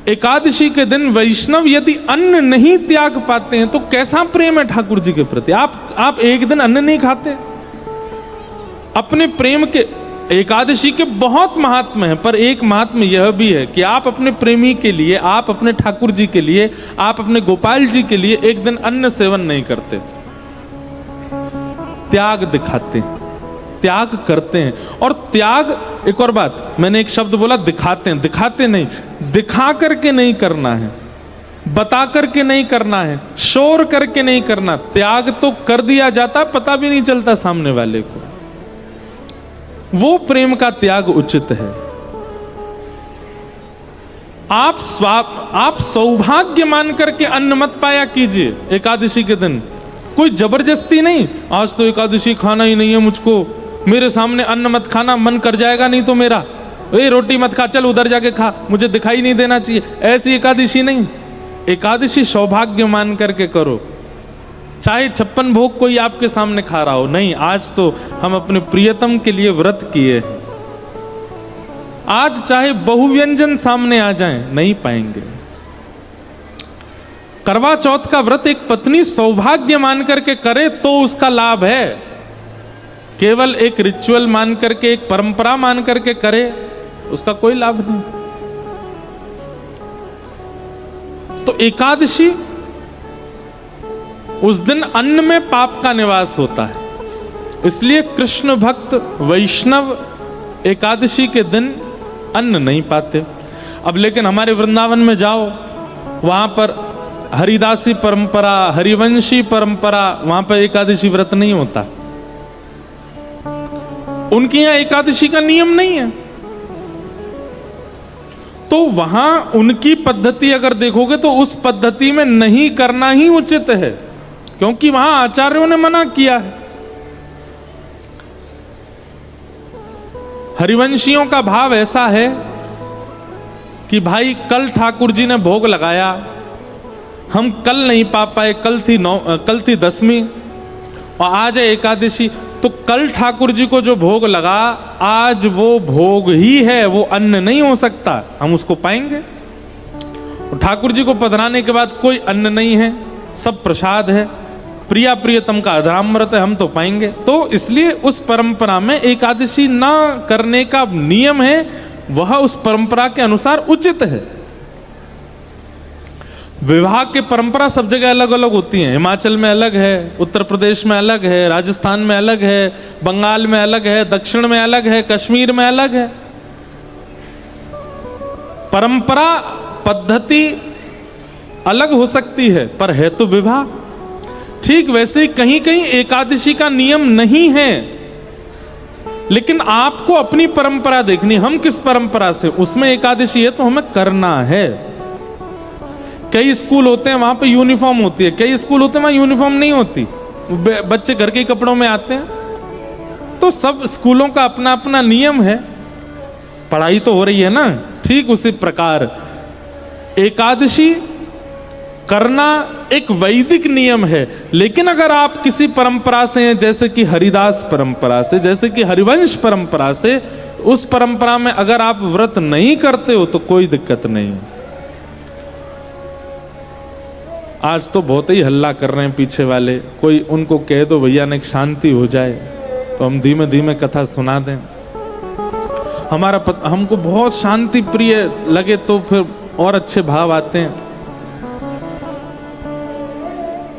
एकादशी के दिन वैष्णव यदि अन्न नहीं त्याग पाते हैं तो कैसा प्रेम है ठाकुर जी के प्रति। आप एक दिन अन्न नहीं खाते, अपने प्रेम के एकादशी के बहुत महात्म है, पर एक महात्म यह भी है कि आप अपने प्रेमी के लिए, आप अपने ठाकुर जी के लिए, आप अपने गोपाल जी के लिए एक दिन अन्न सेवन नहीं करते, त्याग दिखाते हैं, त्याग करते हैं। और त्याग, एक और बात, मैंने एक शब्द बोला दिखाते हैं, दिखाते नहीं, दिखा करके नहीं करना है, बता करके नहीं करना है, शोर करके नहीं करना। त्याग तो कर दिया जाता, पता भी नहीं चलता सामने वाले को। वो प्रेम का त्याग उचित है। आप सौभाग्य मान करके अन्न मत पाया कीजिए एकादशी के दिन, कोई जबरदस्ती नहीं, आज तो एकादशी खाना ही नहीं है मुझको, मेरे सामने अन्न मत खाना, मन कर जाएगा नहीं तो मेरा, ए रोटी मत खा, चल उधर जाके खा, मुझे दिखाई नहीं देना चाहिए, ऐसी एकादशी नहीं। एकादशी सौभाग्य मान करके करो, चाहे 56 भोग कोई आपके सामने खा रहा हो, नहीं, आज तो हम अपने प्रियतम के लिए व्रत किए हैं, आज चाहे बहुव्यंजन सामने आ जाएं, नहीं पाएंगे। करवा चौथ का व्रत एक पत्नी सौभाग्य मान करके करे तो उसका लाभ है, केवल एक रिचुअल मान करके, एक परंपरा मान करके करे उसका कोई लाभ नहीं। तो एकादशी, उस दिन अन्न में पाप का निवास होता है, इसलिए कृष्ण भक्त वैष्णव एकादशी के दिन अन्न नहीं पाते। अब लेकिन हमारे वृंदावन में जाओ, वहां पर हरिदासी परंपरा, हरिवंशी परंपरा, वहां पर एकादशी व्रत नहीं होता, उनके यहां एकादशी का नियम नहीं है। तो वहां उनकी पद्धति अगर देखोगे तो उस पद्धति में नहीं करना ही उचित है, क्योंकि वहां आचार्यों ने मना किया है। हरिवंशियों का भाव ऐसा है कि भाई कल ठाकुर जी ने भोग लगाया, हम कल नहीं पा पाए, कल थी दसवीं और आज है एकादशी, तो कल ठाकुर जी को जो भोग लगा आज वो भोग ही है, वो अन्न नहीं हो सकता, हम उसको पाएंगे। ठाकुर जी को पधराने के बाद कोई अन्न नहीं है, सब प्रसाद है, प्रिया प्रियतम का अधरामृत है, हम तो पाएंगे। तो इसलिए उस परंपरा में एकादशी ना करने का नियम है, वह उस परंपरा के अनुसार उचित है। विवाह की परंपरा सब जगह अलग अलग होती है, हिमाचल में अलग है, उत्तर प्रदेश में अलग है, राजस्थान में अलग है, बंगाल में अलग है, दक्षिण में अलग है, कश्मीर में अलग है। परंपरा पद्धति अलग हो सकती है, पर है तो विवाह। ठीक वैसे ही कहीं कहीं एकादशी का नियम नहीं है, लेकिन आपको अपनी परंपरा देखनी, हम किस परंपरा से, उसमें एकादशी है तो हमें करना है। कई स्कूल होते हैं वहां पे यूनिफॉर्म होती है, कई स्कूल होते हैं वहां यूनिफॉर्म नहीं होती, बच्चे घर के कपड़ों में आते हैं। तो सब स्कूलों का अपना अपना नियम है, पढ़ाई तो हो रही है ना, ठीक उसी प्रकार एकादशी करना एक वैदिक नियम है। लेकिन अगर आप किसी परंपरा से हैं, जैसे कि हरिदास परंपरा से, जैसे कि हरिवंश परंपरा से, तो उस परंपरा में अगर आप व्रत नहीं करते हो तो कोई दिक्कत नहीं है। आज तो बहुत ही हल्ला कर रहे हैं पीछे वाले, कोई उनको कह दो भैया ने शांति हो जाए तो हम धीमे धीमे कथा सुना दें, हमको बहुत शांति प्रिय लगे तो फिर और अच्छे भाव आते हैं।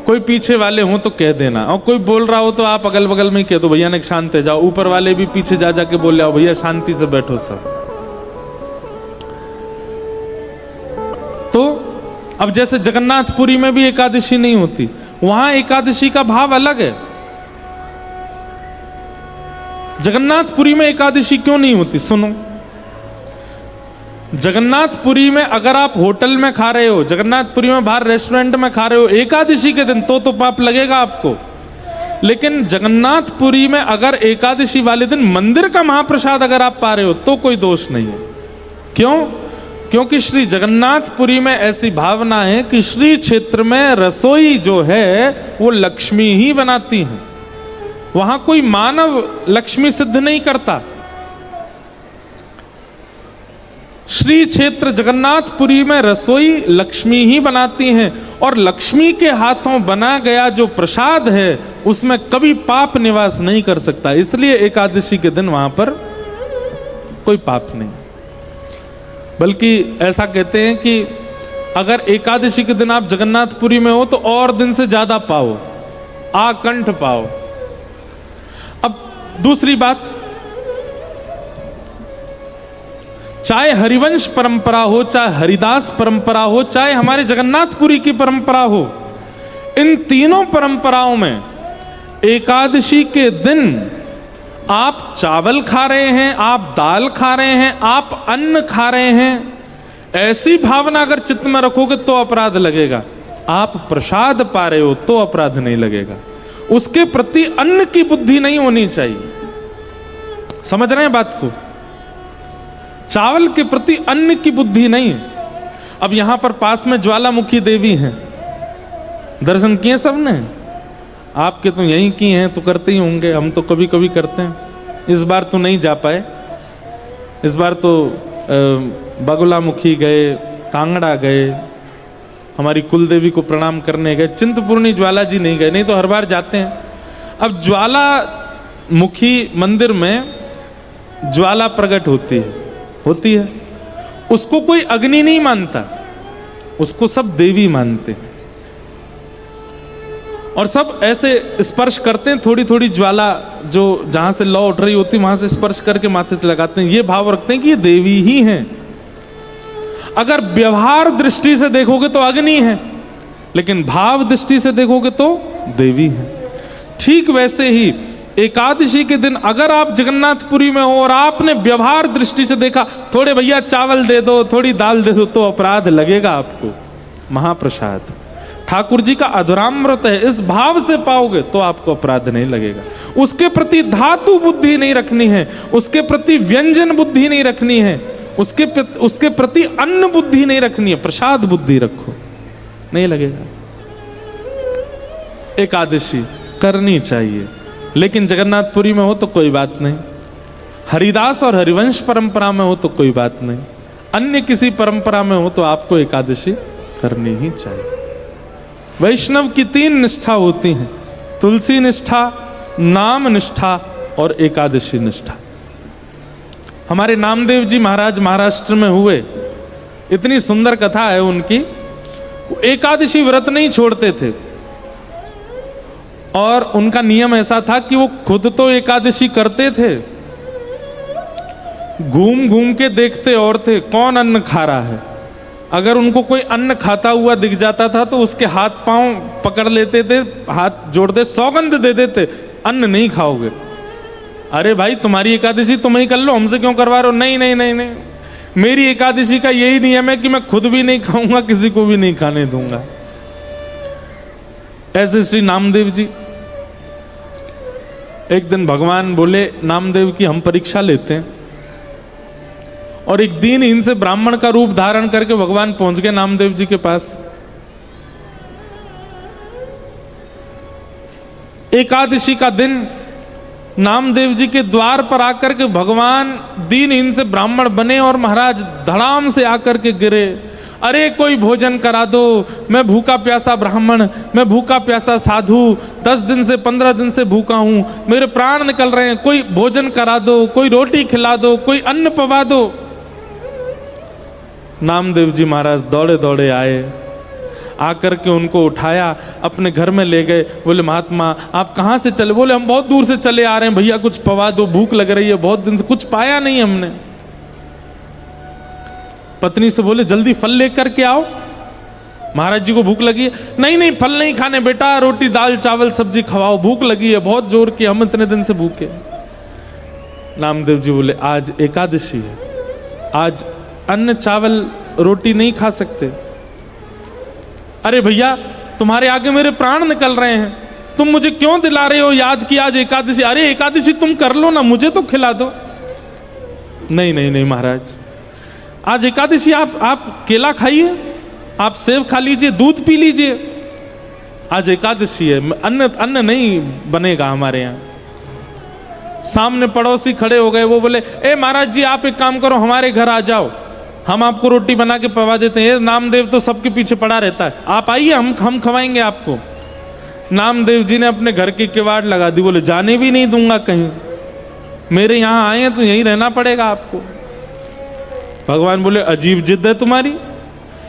कोई पीछे वाले हो तो कह देना, और कोई बोल रहा हो तो आप अगल बगल में कह दो भैया ने शांत है जाओ, ऊपर वाले भी पीछे जा जाके बोल रहे हो भैया शांति से बैठो सब। तो अब जैसे जगन्नाथपुरी में भी एकादशी नहीं होती, वहां एकादशी का भाव अलग है। जगन्नाथपुरी में एकादशी क्यों नहीं होती सुनो। जगन्नाथपुरी में अगर आप होटल में खा रहे हो, जगन्नाथपुरी में बाहर रेस्टोरेंट में खा रहे हो एकादशी के दिन, तो पाप लगेगा आपको। लेकिन जगन्नाथपुरी में अगर एकादशी वाले दिन मंदिर का महाप्रसाद अगर आप पा रहे हो तो कोई दोष नहीं है। क्यों? क्योंकि श्री जगन्नाथपुरी में ऐसी भावना है कि श्री क्षेत्र में रसोई जो है वो लक्ष्मी ही बनाती है, वहां कोई मानव लक्ष्मी सिद्ध नहीं करता। श्री क्षेत्र जगन्नाथपुरी में रसोई लक्ष्मी ही बनाती हैं, और लक्ष्मी के हाथों बना गया जो प्रसाद है उसमें कभी पाप निवास नहीं कर सकता, इसलिए एकादशी के दिन वहां पर कोई पाप नहीं। बल्कि ऐसा कहते हैं कि अगर एकादशी के दिन आप जगन्नाथपुरी में हो तो और दिन से ज्यादा पाओ, आकंठ पाओ। अब दूसरी बात, चाहे हरिवंश परंपरा हो, चाहे हरिदास परंपरा हो, चाहे हमारे जगन्नाथपुरी की परंपरा हो, इन तीनों परंपराओं में एकादशी के दिन आप चावल खा रहे हैं, आप दाल खा रहे हैं, आप अन्न खा रहे हैं, ऐसी भावना अगर चित्त में रखोगे तो अपराध लगेगा। आप प्रसाद पा रहे हो तो अपराध नहीं लगेगा। उसके प्रति अन्न की बुद्धि नहीं होनी चाहिए। समझ रहे हैं बात को? चावल के प्रति अन्न की बुद्धि नहीं। अब यहां पर पास में ज्वालामुखी देवी हैं, दर्शन किए सबने? आपके तो यहीं की हैं तो करते ही होंगे, हम तो कभी कभी करते हैं। इस बार तो नहीं जा पाए, इस बार तो बगुलामुखी गए, कांगड़ा गए, हमारी कुलदेवी को प्रणाम करने गए, चिंतपूर्णी ज्वाला जी नहीं गए, नहीं तो हर बार जाते हैं। अब ज्वालामुखी मंदिर में ज्वाला प्रकट होती है, उसको कोई अग्नि नहीं मानता, उसको सब देवी मानते हैं, और सब ऐसे स्पर्श करते हैं, थोड़ी थोड़ी ज्वाला जो जहां से लौ उठ रही होती वहां से स्पर्श करके माथे से लगाते हैं, ये भाव रखते हैं कि ये देवी ही हैं। अगर व्यवहार दृष्टि से देखोगे तो अग्नि है, लेकिन भाव दृष्टि से देखोगे तो देवी है। ठीक वैसे ही एकादशी के दिन अगर आप जगन्नाथपुरी में हो और आपने व्यवहार दृष्टि से देखा, थोड़े भैया चावल दे दो, थोड़ी दाल दे दो, तो अपराध लगेगा आपको। महाप्रसाद ठाकुर जी का अधरामृत है, इस भाव से पाओगे तो आपको अपराध नहीं लगेगा। उसके प्रति धातु बुद्धि नहीं रखनी है, उसके प्रति व्यंजन बुद्धि नहीं रखनी है, उसके प्रति अन्न बुद्धि नहीं रखनी है, प्रसाद बुद्धि रखो, नहीं लगेगा। एकादशी करनी चाहिए, लेकिन जगन्नाथपुरी में हो तो कोई बात नहीं, हरिदास और हरिवंश परंपरा में हो तो कोई बात नहीं, अन्य किसी परंपरा में हो तो आपको एकादशी करनी ही चाहिए। वैष्णव की 3 निष्ठा होती हैं, तुलसी निष्ठा, नाम निष्ठा और एकादशी निष्ठा। हमारे नामदेव जी महाराज महाराष्ट्र में हुए, इतनी सुंदर कथा है उनकी। एकादशी व्रत नहीं छोड़ते थे, और उनका नियम ऐसा था कि वो खुद तो एकादशी करते थे, घूम घूम के देखते और थे कौन अन्न खा रहा है। अगर उनको कोई अन्न खाता हुआ दिख जाता था तो उसके हाथ पांव पकड़ लेते थे, हाथ जोड़ते, सौगंध दे देते, अन्न नहीं खाओगे। अरे भाई तुम्हारी एकादशी तुम ही कर लो, हमसे क्यों करवा रहे हो? नहीं नहीं नहीं नहीं, मेरी एकादशी का यही नियम है कि मैं खुद भी नहीं खाऊंगा, किसी को भी नहीं खाने दूंगा। ऐसे श्री नामदेव जी, एक दिन भगवान बोले नामदेव की हम परीक्षा लेते हैं, और एक दिन इनसे ब्राह्मण का रूप धारण करके भगवान पहुंच गए नामदेव जी के पास। एकादशी का दिन नामदेव जी के द्वार पर आकर के भगवान दीनहीन से ब्राह्मण बने, और महाराज धड़ाम से आकर के गिरे, अरे कोई भोजन करा दो, मैं भूखा प्यासा ब्राह्मण, मैं भूखा प्यासा साधु, 10 दिन से 15 दिन से भूखा हूं, मेरे प्राण निकल रहे हैं, कोई भोजन करा दो, कोई रोटी खिला दो, कोई अन्न पवा दो। नामदेव जी महाराज दौड़े दौड़े आए, आकर के उनको उठाया, अपने घर में ले गए। बोले महात्मा आप कहाँ से चले? बोले हम बहुत दूर से चले आ रहे हैं, भैया कुछ पवा दो, भूख लग रही है, बहुत दिन से कुछ पाया नहीं हमने। पत्नी से बोले जल्दी फल लेकर के आओ, महाराज जी को भूख लगी है। नहीं नहीं फल नहीं खाने बेटा, रोटी दाल चावल सब्जी खवाओ, भूख लगी है बहुत जोर की, हम इतने दिन से भूखे। नामदेव जी बोले आज एकादशी है, आज अन्न चावल रोटी नहीं खा सकते। अरे भैया तुम्हारे आगे मेरे प्राण निकल रहे हैं, तुम मुझे क्यों दिला रहे हो याद कि आज एकादशी? अरे एकादशी तुम कर लो ना, मुझे तो खिला दो। नहीं नहीं नहीं महाराज, आज एकादशी आप केला खाइए, आप सेब खा लीजिए, दूध पी लीजिए, आज एकादशी है, अन्न नहीं बनेगा हमारे यहाँ। सामने पड़ोसी खड़े हो गए, वो बोले ए महाराज जी आप एक काम करो, हमारे घर आ जाओ, हम आपको रोटी बना के पवा देते हैं, नामदेव तो सबके पीछे पड़ा रहता है, आप आइए हम खवाएंगे आपको। नामदेव जी ने अपने घर की किवाड़ लगा दी, बोले जाने भी नहीं दूंगा कहीं, मेरे यहाँ आए हैं तो यहीं रहना पड़ेगा आपको। भगवान बोले अजीब जिद है तुम्हारी,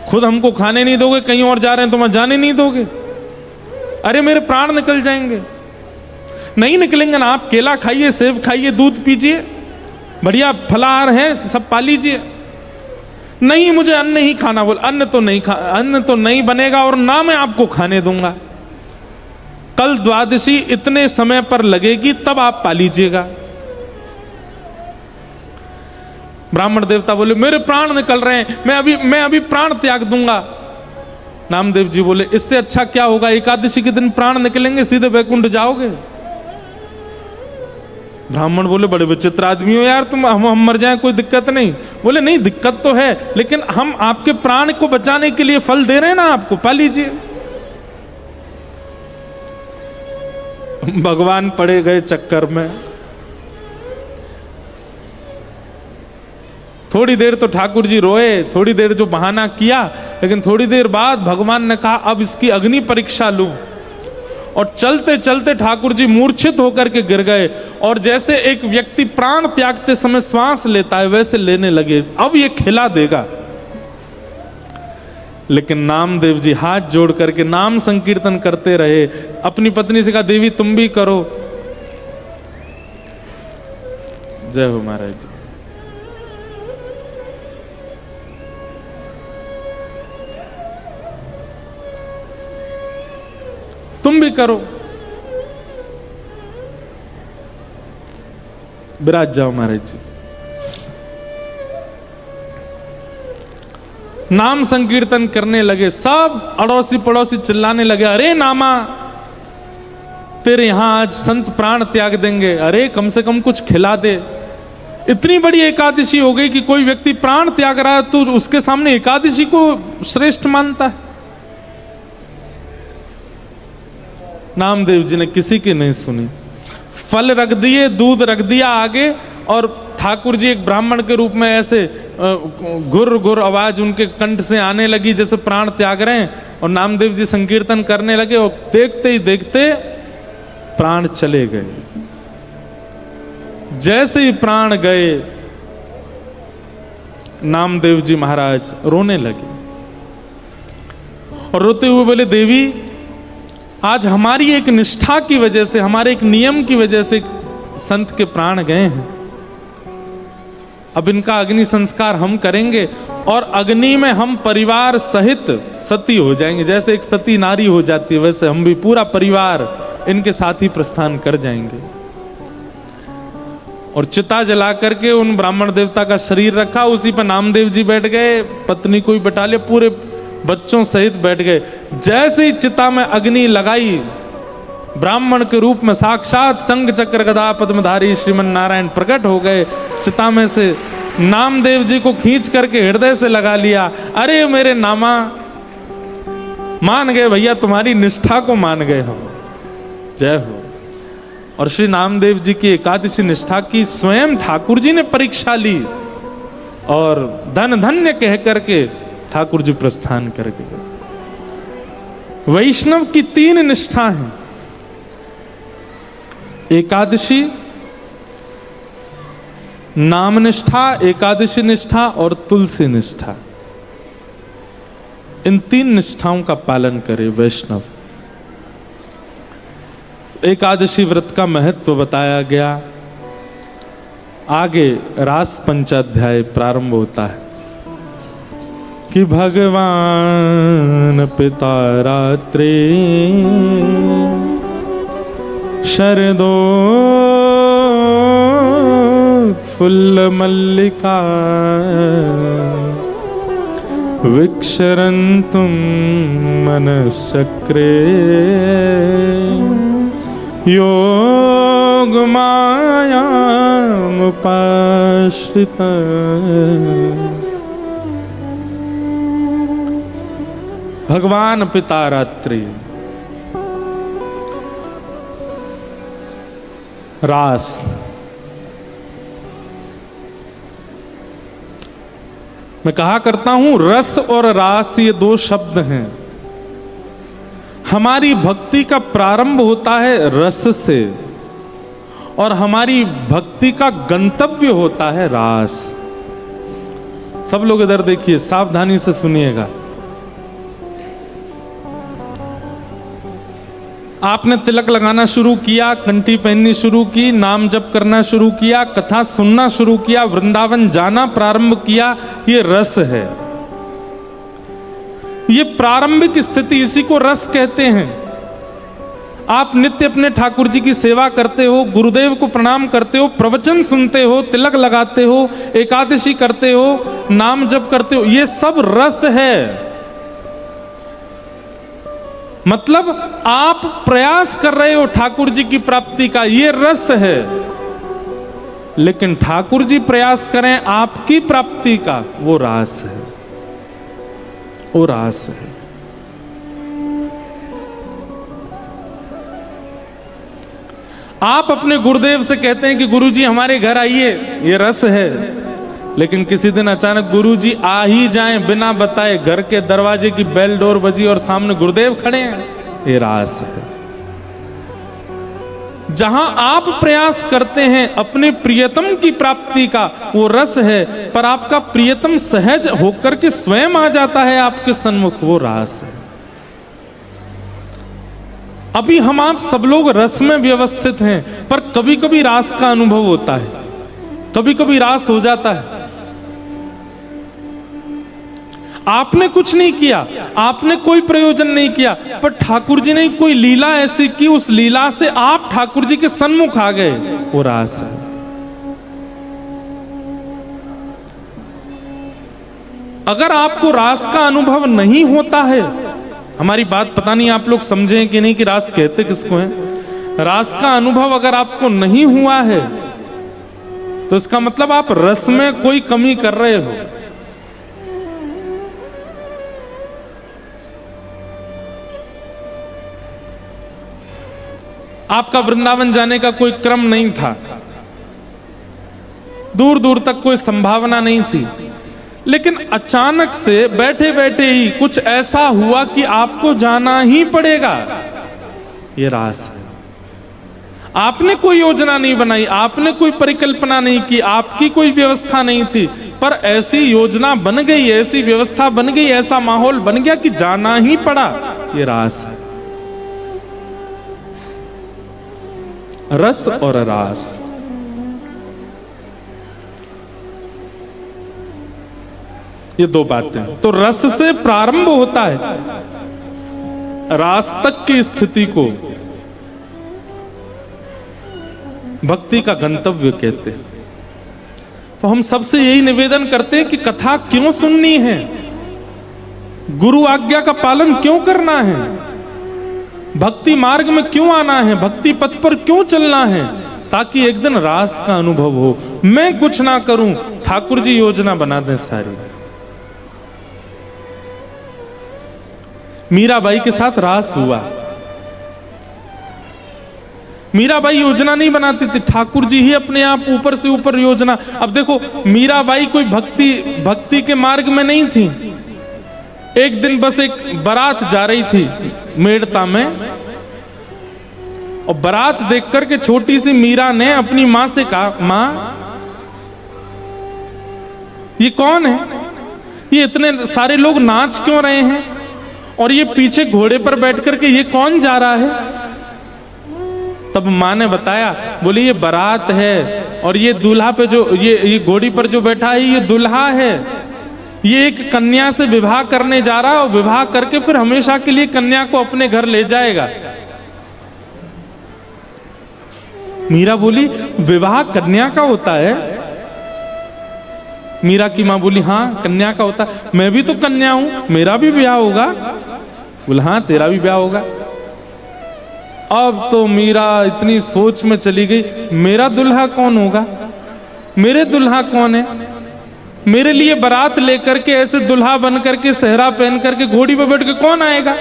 खुद हमको खाने नहीं दोगे, कहीं और जा रहे हैं तुम जाने नहीं दोगे, अरे मेरे प्राण निकल जाएंगे। नहीं निकलेंगे ना, आप केला खाइए, सेब खाइए, दूध पीजिए, बढ़िया फलाहार है, सब पा लीजिए। नहीं मुझे अन्न ही खाना, बोल अन्न तो नहीं बनेगा और ना मैं आपको खाने दूंगा। कल द्वादशी इतने समय पर लगेगी तब आप पा लीजिएगा। ब्राह्मण देवता बोले मेरे प्राण निकल रहे हैं, मैं अभी प्राण त्याग दूंगा। नामदेव जी बोले इससे अच्छा क्या होगा, एकादशी के दिन प्राण निकलेंगे, सीधे वैकुंठ जाओगे। ब्राह्मण बोले बड़े विचित्र आदमी हो यार तुम, हम मर जाएं कोई दिक्कत नहीं। बोले नहीं दिक्कत तो है, लेकिन हम आपके प्राण को बचाने के लिए फल दे रहे हैं ना, आपको पा लीजिए। भगवान पड़े गए चक्कर में। थोड़ी देर तो ठाकुर जी रोए, थोड़ी देर जो बहाना किया, लेकिन थोड़ी देर बाद भगवान ने कहा अब इसकी अग्नि परीक्षा लूं। और चलते चलते ठाकुर जी मूर्छित होकर के गिर गए, और जैसे एक व्यक्ति प्राण त्यागते समय श्वास लेता है वैसे लेने लगे, अब ये खिला देगा। लेकिन नामदेव जी हाथ जोड़ करके नाम संकीर्तन करते रहे। अपनी पत्नी से कहा देवी तुम भी करो। जय हो महाराज जी। तुम भी करो, विराज जाओ महाराज जी। नाम संकीर्तन करने लगे, सब अड़ोसी पड़ोसी चिल्लाने लगे अरे नामा तेरे यहां आज संत प्राण त्याग देंगे, अरे कम से कम कुछ खिला दे। इतनी बड़ी एकादशी हो गई कि कोई व्यक्ति प्राण त्याग रहा है तो उसके सामने एकादशी को श्रेष्ठ मानता है। नामदेव जी ने किसी की नहीं सुनी, फल रख दिए, दूध रख दिया आगे, और ठाकुर जी एक ब्राह्मण के रूप में ऐसे गुर गुर आवाज उनके कंठ से आने लगी जैसे प्राण त्याग रहे हैं, और नामदेव जी संकीर्तन करने लगे, और देखते ही देखते प्राण चले गए। जैसे ही प्राण गए नामदेव जी महाराज रोने लगे, और रोते हुए बोले देवी आज हमारी एक निष्ठा की वजह से, हमारे एक नियम की वजह से एक संत के प्राण गए हैं, अब इनका अग्नि संस्कार हम करेंगे, और अग्नि में हम परिवार सहित सती हो जाएंगे। जैसे एक सती नारी हो जाती है वैसे हम भी पूरा परिवार इनके साथ ही प्रस्थान कर जाएंगे। और चिता जला करके उन ब्राह्मण देवता का शरीर रखा, उसी पर नामदेव जी बैठ गए, पत्नी को भी बैठा लिया, पूरे बच्चों सहित बैठ गए। जैसे ही चिता में अग्नि लगाई, ब्राह्मण के रूप में साक्षात शंख चक्र गदा पद्मधारी श्रीमन नारायण प्रकट हो गए। चिता में से नामदेव जी को खींच करके हृदय से लगा लिया। अरे मेरे नामा मान गए भैया, तुम्हारी निष्ठा को मान गए हम, जय हो। और श्री नामदेव जी की एकादशी निष्ठा की स्वयं ठाकुर जी ने परीक्षा ली, और धन धन्य कह करके ठाकुर जी प्रस्थान कर गए। वैष्णव की 3 निष्ठा हैं, एकादशी, नाम निष्ठा, एकादशी निष्ठा और तुलसी निष्ठा। इन 3 निष्ठाओं का पालन करे वैष्णव। एकादशी व्रत का महत्व बताया गया, आगे रास पंचाध्याय प्रारंभ होता है कि भगवान पिता रात्रि शरदोत्फुल्ल मल्लिका विक्षरन्तुं मनश्चक्रे योगमायामुपाश्रिता। भगवान पिता रात्रि, रास, मैं कहा करता हूं रस और रास ये दो शब्द हैं। हमारी भक्ति का प्रारंभ होता है रस से और हमारी भक्ति का गंतव्य होता है रास। सब लोग इधर देखिए, सावधानी से सुनिएगा। आपने तिलक लगाना शुरू किया, कंठी पहननी शुरू की, नाम जप करना शुरू किया, कथा सुनना शुरू किया, वृंदावन जाना प्रारंभ किया, ये रस है। ये प्रारंभिक स्थिति, इसी को रस कहते हैं। आप नित्य अपने ठाकुर जी की सेवा करते हो, गुरुदेव को प्रणाम करते हो, प्रवचन सुनते हो, तिलक लगाते हो, एकादशी करते हो, नाम जप करते हो, ये सब रस है। मतलब आप प्रयास कर रहे हो ठाकुर जी की प्राप्ति का, ये रस है। लेकिन ठाकुर जी प्रयास करें आपकी प्राप्ति का, वो रास है, वो रास है। आप अपने गुरुदेव से कहते हैं कि गुरुजी हमारे घर आइए, ये रस है। लेकिन किसी दिन अचानक गुरुजी आ ही जाएं बिना बताए, घर के दरवाजे की बेल डोर बजी और सामने गुरुदेव खड़े हैं, ये रास है। जहां आप प्रयास करते हैं अपने प्रियतम की प्राप्ति का, वो रस है। पर आपका प्रियतम सहज होकर के स्वयं आ जाता है आपके सन्मुख, वो रास है। अभी हम आप सब लोग रस में व्यवस्थित हैं, पर कभी कभी रास का अनुभव होता है, कभी कभी रास हो जाता है। आपने कुछ नहीं किया, आपने कोई प्रयोजन नहीं किया, पर ठाकुर जी ने कोई लीला ऐसी की, उस लीला से आप ठाकुर जी के सन्मुख आ गए, वो रास है। अगर आपको रास का अनुभव नहीं होता है, हमारी बात पता नहीं आप लोग समझें कि नहीं कि रास कहते किसको है। रास का अनुभव अगर आपको नहीं हुआ है तो इसका मतलब आप रस में कोई कमी कर रहे हो। आपका वृंदावन जाने का कोई क्रम नहीं था, दूर दूर तक कोई संभावना नहीं थी, लेकिन अचानक से बैठे बैठे ही कुछ ऐसा हुआ कि आपको जाना ही पड़ेगा, ये रास है। आपने कोई योजना नहीं बनाई, आपने कोई परिकल्पना नहीं की, आपकी कोई व्यवस्था नहीं थी, पर ऐसी योजना बन गई, ऐसी व्यवस्था बन गई, ऐसा माहौल बन गया कि जाना ही पड़ा, ये रास है। रस और रास, ये दो बातें। तो रस से प्रारंभ होता है, रास तक की स्थिति को भक्ति का गंतव्य कहते हैं। तो हम सबसे यही निवेदन करते हैं कि कथा क्यों सुननी है, गुरु आज्ञा का पालन क्यों करना है, भक्ति मार्ग में क्यों आना है, भक्ति पथ पर क्यों चलना है, ताकि एक दिन रास का अनुभव हो। मैं कुछ ना करूं, ठाकुर जी योजना बना दें सारी। मीराबाई के साथ रास हुआ। मीराबाई योजना नहीं बनाती थी, ठाकुर जी ही अपने आप ऊपर से ऊपर योजना। अब देखो, मीराबाई कोई भक्ति के मार्ग में नहीं थी। एक दिन बस एक बारात जा रही थी मेड़ता में, और बारात देख करके छोटी सी मीरा ने अपनी मां से कहा, मां ये कौन है, ये इतने सारे लोग नाच क्यों रहे हैं, और ये पीछे घोड़े पर बैठ करके ये कौन जा रहा है। तब मां ने बताया, बोली ये बारात है, और ये दूल्हा पे जो ये घोड़ी पर जो बैठा है ये दूल्हा है, ये एक कन्या से विवाह करने जा रहा है, और विवाह करके फिर हमेशा के लिए कन्या को अपने घर ले जाएगा। मीरा बोली, विवाह कन्या का होता है। मीरा की मां बोली, हाँ कन्या का होता है, मैं भी तो कन्या हूं, मेरा भी ब्याह होगा। बोला, हाँ तेरा भी ब्याह होगा। अब तो मीरा इतनी सोच में चली गई, मेरा दुल्हा कौन होगा, मेरे दुल्हा कौन है, मेरे लिए बारात लेकर के ऐसे दुल्हा बन करके सेहरा पहन करके घोड़ी पर बैठ के कौन आएगा।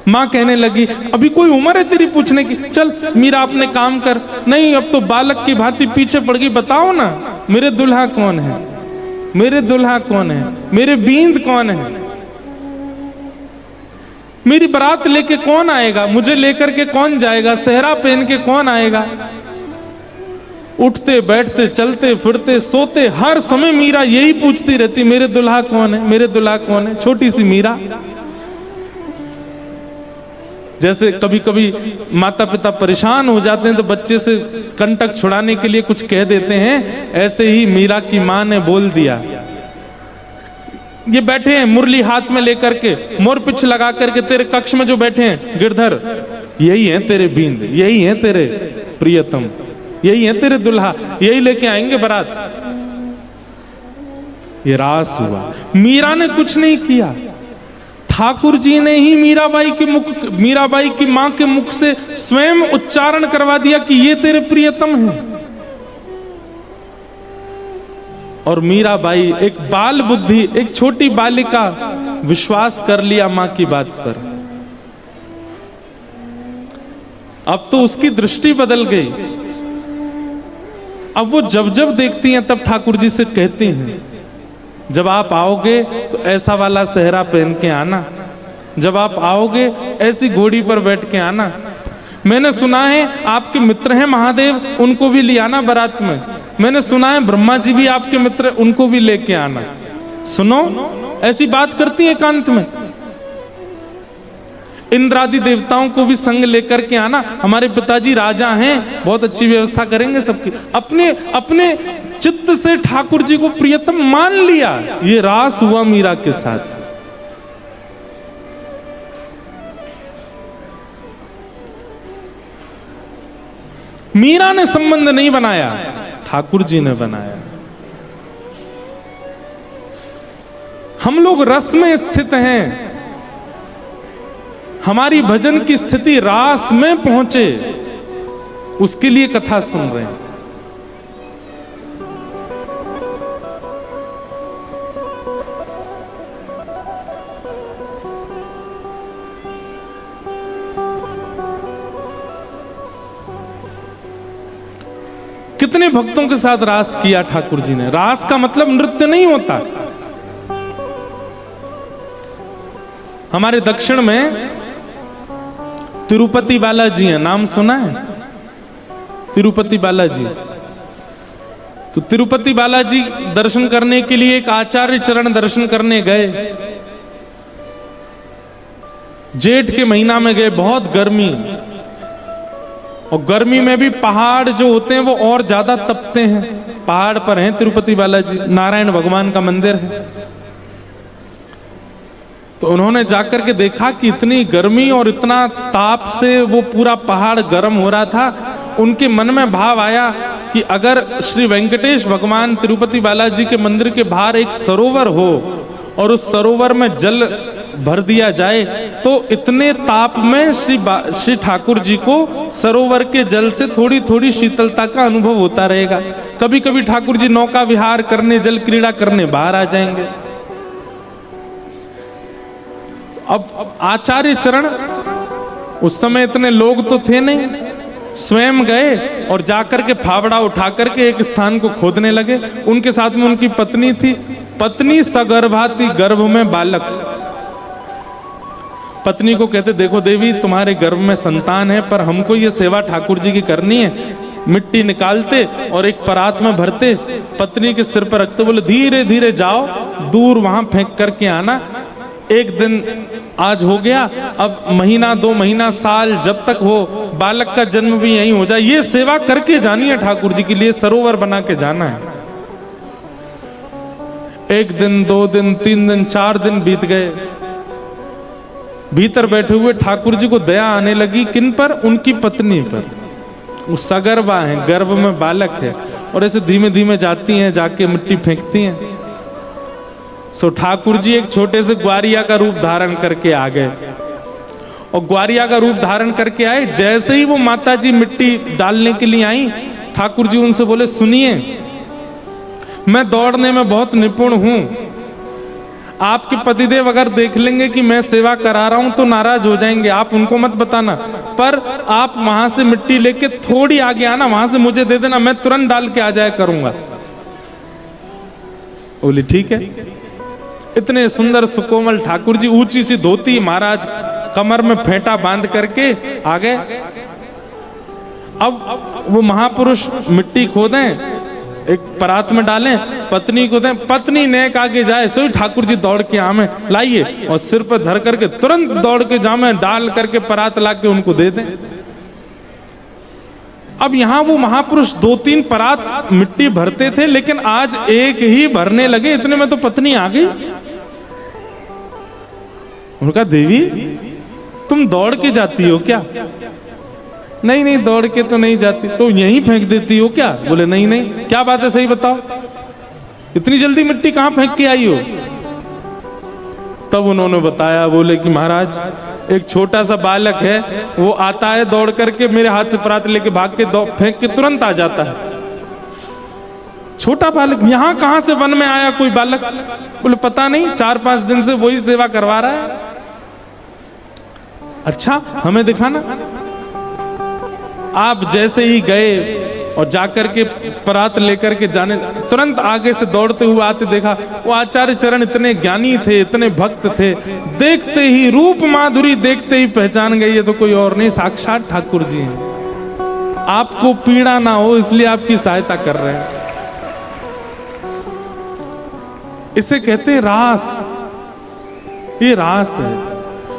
माँ कहने लगी, अभी कोई उम्र है तेरी पूछने की, चल मीरा अपने काम कर। नहीं, अब तो बालक की भांति पीछे पड़ गई, बताओ ना मेरे दुल्हा कौन है, मेरे दुल्हा कौन है, मेरे बींद कौन है, मेरी बारात लेके कौन आएगा, मुझे लेकर के कौन जाएगा, सेहरा पहन के कौन आएगा। उठते बैठते चलते फिरते सोते हर समय मीरा यही पूछती रहती, मेरे दुल्हा कौन है, मेरे दुल्हा कौन है। छोटी सी मीरा। जैसे कभी कभी माता पिता परेशान हो जाते हैं तो बच्चे से कंटक छुड़ाने के लिए कुछ कह देते हैं, ऐसे ही मीरा की मां ने बोल दिया। ये बैठे हैं मुरली हाथ में लेकर के, मोर पिछ लगा करके तेरे कक्ष में जो बैठे हैं गिरधर, यही है तेरे बींद, यही है तेरे प्रियतम, यही है तेरे दुल्हा, यही लेके आएंगे बारात। ये रास हुआ। मीरा ने कुछ नहीं किया, ठाकुर जी ने ही मीराबाई की मां के मुख से स्वयं उच्चारण करवा दिया कि ये तेरे प्रियतम हैं। और मीराबाई एक बाल बुद्धि, एक छोटी बालिका, विश्वास कर लिया मां की बात पर। अब तो उसकी दृष्टि बदल गई। अब वो जब जब देखती हैं तब ठाकुर जी से कहती हैं, जब आप आओगे तो ऐसा वाला सेहरा पहन के आना, जब आप आओगे ऐसी घोड़ी पर बैठ के आना। मैंने सुना है आपके मित्र हैं महादेव, उनको भी ले आना बारात में। मैंने सुना है ब्रह्मा जी भी आपके मित्र, उनको भी लेके आना। सुनो, ऐसी बात करती है एकांत में। इंद्रादि देवताओं को भी संग लेकर के आना, हमारे पिताजी राजा हैं, बहुत अच्छी व्यवस्था करेंगे सबकी। अपने अपने चित्त से ठाकुर जी को प्रियतम मान लिया। ये रास हुआ मीरा के साथ। मीरा ने संबंध नहीं बनाया, ठाकुर जी ने बनाया। हम लोग रस में स्थित हैं, हमारी भजन की स्थिति रास में पहुंचे, उसके लिए कथा सुन रहे हैं। कितने भक्तों के साथ रास किया ठाकुर जी ने। रास का मतलब नृत्य नहीं होता। हमारे दक्षिण में तिरुपति बालाजी है, नाम सुना है? तिरुपति बालाजी। तो तिरुपति बालाजी दर्शन करने के लिए एक आचार्य चरण दर्शन करने गए। जेठ के महीना में गए, बहुत गर्मी, और गर्मी में भी पहाड़ जो होते हैं वो और ज्यादा तपते हैं। पहाड़ पर हैं तिरुपति बालाजी, नारायण भगवान का मंदिर है। तो उन्होंने जाकर के देखा कि इतनी गर्मी और इतना ताप से वो पूरा पहाड़ गर्म हो रहा था। उनके मन में भाव आया कि अगर श्री वेंकटेश भगवान तिरुपति बालाजी के मंदिर के बाहर एक सरोवर हो और उस सरोवर में जल भर दिया जाए तो इतने ताप में श्री ठाकुर जी को सरोवर के जल से थोड़ी थोड़ी शीतलता का अनुभव होता रहेगा। कभी कभी ठाकुर जी नौका विहार करने, जल क्रीड़ा करने बाहर आ जाएंगे। अब आचार्य चरण, उस समय इतने लोग तो थे नहीं, स्वयं गए और जाकर के फावड़ा उठा करके एक स्थान को खोदने लगे। उनके साथ में उनकी पत्नी थी। पत्नी सगर्भा थी, गर्भ में बालक। पत्नी को कहते, देखो देवी तुम्हारे गर्भ में संतान है, पर हमको ये सेवा ठाकुर जी की करनी है। मिट्टी निकालते और एक परात में भरते, पत्नी के सिर पर रखते, बोले धीरे धीरे जाओ, दूर वहां फेंक करके आना। एक दिन आज हो गया, अब महीना, 2 महीना, साल, जब तक हो, बालक का जन्म भी यहीं हो जाए, ये सेवा करके जानी है ठाकुर जी के लिए, सरोवर बना के जाना है। 1 दिन, 2 दिन, 3 दिन, 4 दिन बीत गए। भीतर बैठे हुए ठाकुर जी को दया आने लगी। किन पर? उनकी पत्नी पर। वो सगर्भा है, गर्भ में बालक है, और ऐसे धीमे धीमे जाती हैं, जाके मिट्टी फेंकती हैं। सो ठाकुर जी एक छोटे से ग्वारिया का रूप धारण करके आ गए, और ग्वारिया का रूप धारण करके आए। जैसे ही वो माता जी मिट्टी डालने के लिए आई, ठाकुर जी उनसे बोले, सुनिए, मैं दौड़ने में बहुत निपुण हूं, आपके पतिदेव अगर देख लेंगे कि मैं सेवा करा रहा हूं तो नाराज हो जाएंगे, आप उनको मत बताना, पर आप वहां से मिट्टी लेके थोड़ी आगे आना, वहां से मुझे दे देना, मैं तुरंत डाल के आ जाया करूंगा। बोली ठीक है। इतने सुंदर सुकोमल ठाकुर जी, ऊंची सी धोती, महाराज कमर में फेंटा बांध करके आ गए। अब वो महापुरुष मिट्टी खोदें, एक परात में डालें, पत्नी को दें, पत्नी नेक आगे जाए, सोई ठाकुर जी दौड़ के आमे लाइए, और सिर पर धर करके तुरंत दौड़ के जामे, डाल करके परात ला के उनको दे दें। अब यहां वो महापुरुष 2-3 परात मिट्टी भरते थे, लेकिन आज एक ही भरने लगे, इतने में तो पत्नी आ गई। उनका देवी तुम दौड़ के जाती हो क्या? नहीं नहीं, दौड़ के तो नहीं जाती। तो यहीं फेंक देती हो क्या? बोले नहीं नहीं। क्या बात है, सही बताओ, इतनी जल्दी मिट्टी कहां फेंक के आई हो? तब उन्होंने बताया, बोले कि महाराज एक छोटा सा बालक है, वो आता है दौड़ करके मेरे हाथ से परात लेके भाग के फेंक के तुरंत आ जाता है। छोटा बालक? यहां कहां से वन में आया कोई बालक? बोले पता नहीं, 4-5 दिन से वही सेवा करवा रहा है। अच्छा, हमें दिखाना। आप जैसे ही गए और जाकर के परात लेकर के जाने, तुरंत आगे से दौड़ते हुए आते देखा, वो आचार्य चरण इतने ज्ञानी थे, इतने भक्त थे, देखते ही रूप माधुरी देखते ही पहचान गई, ये तो कोई और नहीं, साक्षात ठाकुर जी हैं। आपको पीड़ा ना हो इसलिए आपकी सहायता कर रहे हैं। इसे कहते हैं रास। ये रास है।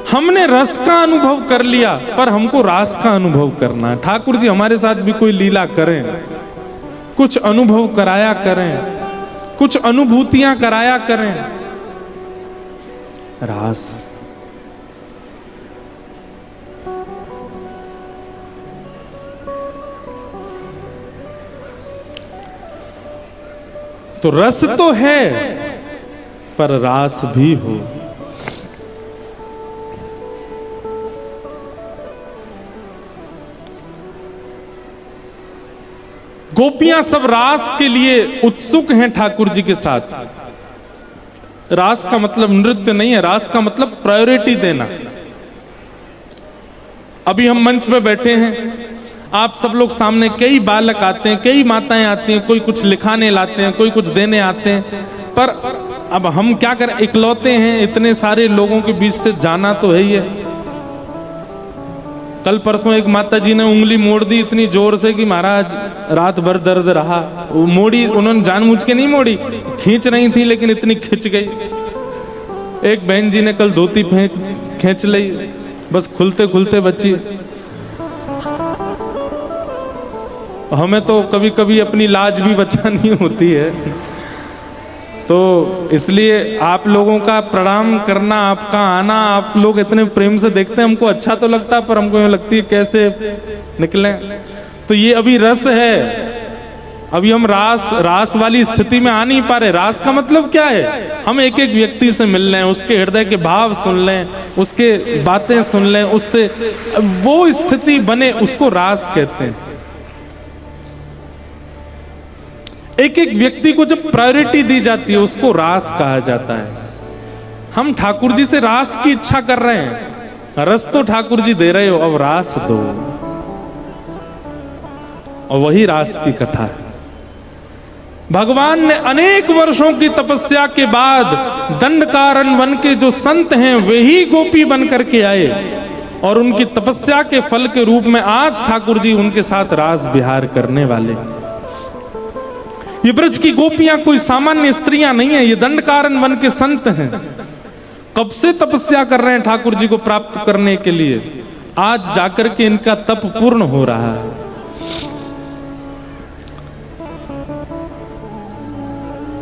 हमने रस का अनुभव कर लिया, पर हमको रास का अनुभव करना है। ठाकुर जी हमारे साथ भी कोई लीला करें, कुछ अनुभव कराया करें, कुछ अनुभूतियां कराया करें। रास। तो रस तो है, पर रास भी हो। गोपियां सब रास के लिए उत्सुक हैं ठाकुर जी के साथ। रास का मतलब नृत्य नहीं है, रास का मतलब प्रायोरिटी देना। अभी हम मंच पे बैठे हैं, आप सब लोग सामने, कई बालक आते हैं, कई माताएं आती हैं, कोई कुछ लिखाने लाते हैं, कोई कुछ देने आते हैं, पर अब हम क्या करें, इकलौते हैं, इतने सारे लोगों के बीच से जाना तो है ही है। कल परसों एक माता जी ने उंगली मोड़ दी इतनी जोर से कि महाराज रात भर दर्द रहा। वो मोड़ी, उन्होंने जानबूझ के नहीं मोड़ी, खींच रही थी, लेकिन इतनी खिंच गई। एक बहन जी ने कल धोती खींच ली, बस खुलते खुलते बच्ची। हमें तो कभी कभी अपनी लाज भी बचानी होती है, तो इसलिए आप लोगों का प्रणाम करना, आपका आना, आप लोग इतने प्रेम से देखते हैं, हमको अच्छा तो लगता है, पर हमको यूं लगती है कैसे निकले। तो ये अभी रस है, अभी हम रास वाली स्थिति में आ नहीं पा रहे। रास का मतलब क्या है? हम एक एक व्यक्ति से मिल लें, उसके हृदय के भाव सुन लें, उसके बातें सुन लें, उससे वो स्थिति बने, उसको रास कहते हैं। एक एक व्यक्ति को जब प्रायोरिटी दी जाती है, उसको रास कहा जाता है। हम ठाकुर जी से रास की इच्छा कर रहे हैं, रस तो ठाकुर जी दे रहे हो, अब रास दो। और वही रास की कथा है। भगवान ने अनेक वर्षों की तपस्या के बाद दंडकारण्य वन के जो संत हैं वे ही गोपी बन करके आए, और उनकी तपस्या के फल के रूप में आज ठाकुर जी उनके साथ रास विहार करने वाले। ये ब्रज की गोपियां कोई सामान्य स्त्रियां नहीं है, ये दंडकारण्य वन के संत हैं। कब से तपस्या कर रहे हैं ठाकुर जी को प्राप्त करने के लिए, आज जाकर के इनका तप पूर्ण हो रहा है।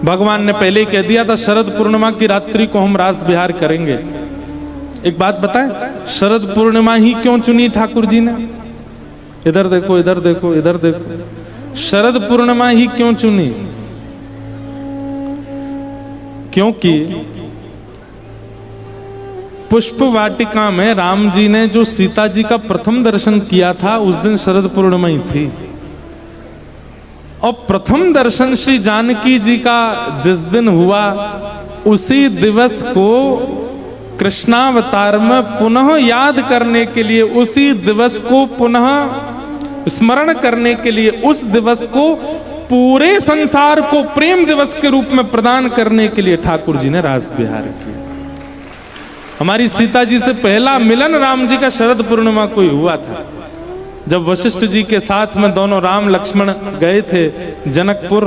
भगवान ने पहले ही कह दिया था, शरद पूर्णिमा की रात्रि को हम रास विहार करेंगे। एक बात बताएं, शरद पूर्णिमा ही क्यों चुनी ठाकुर जी ने? इधर देखो, इधर देखो, इधर देखो, शरद पूर्णिमा ही क्यों चुनी? क्योंकि पुष्प वाटिका में राम जी ने जो सीता जी का प्रथम दर्शन किया था, उस दिन शरद पूर्णिमा ही थी। और प्रथम दर्शन श्री जानकी जी का जिस दिन हुआ, उसी दिवस को कृष्णावतार में पुनः याद करने के लिए, उसी दिवस को पुनः स्मरण करने के लिए, उस दिवस को पूरे संसार को प्रेम दिवस के रूप में प्रदान करने के लिए ठाकुर जी ने रास विहार किया। हमारी सीता जी से पहला मिलन राम जी का शरद पूर्णिमा को ही हुआ था, जब वशिष्ठ जी के साथ में दोनों राम लक्ष्मण गए थे जनकपुर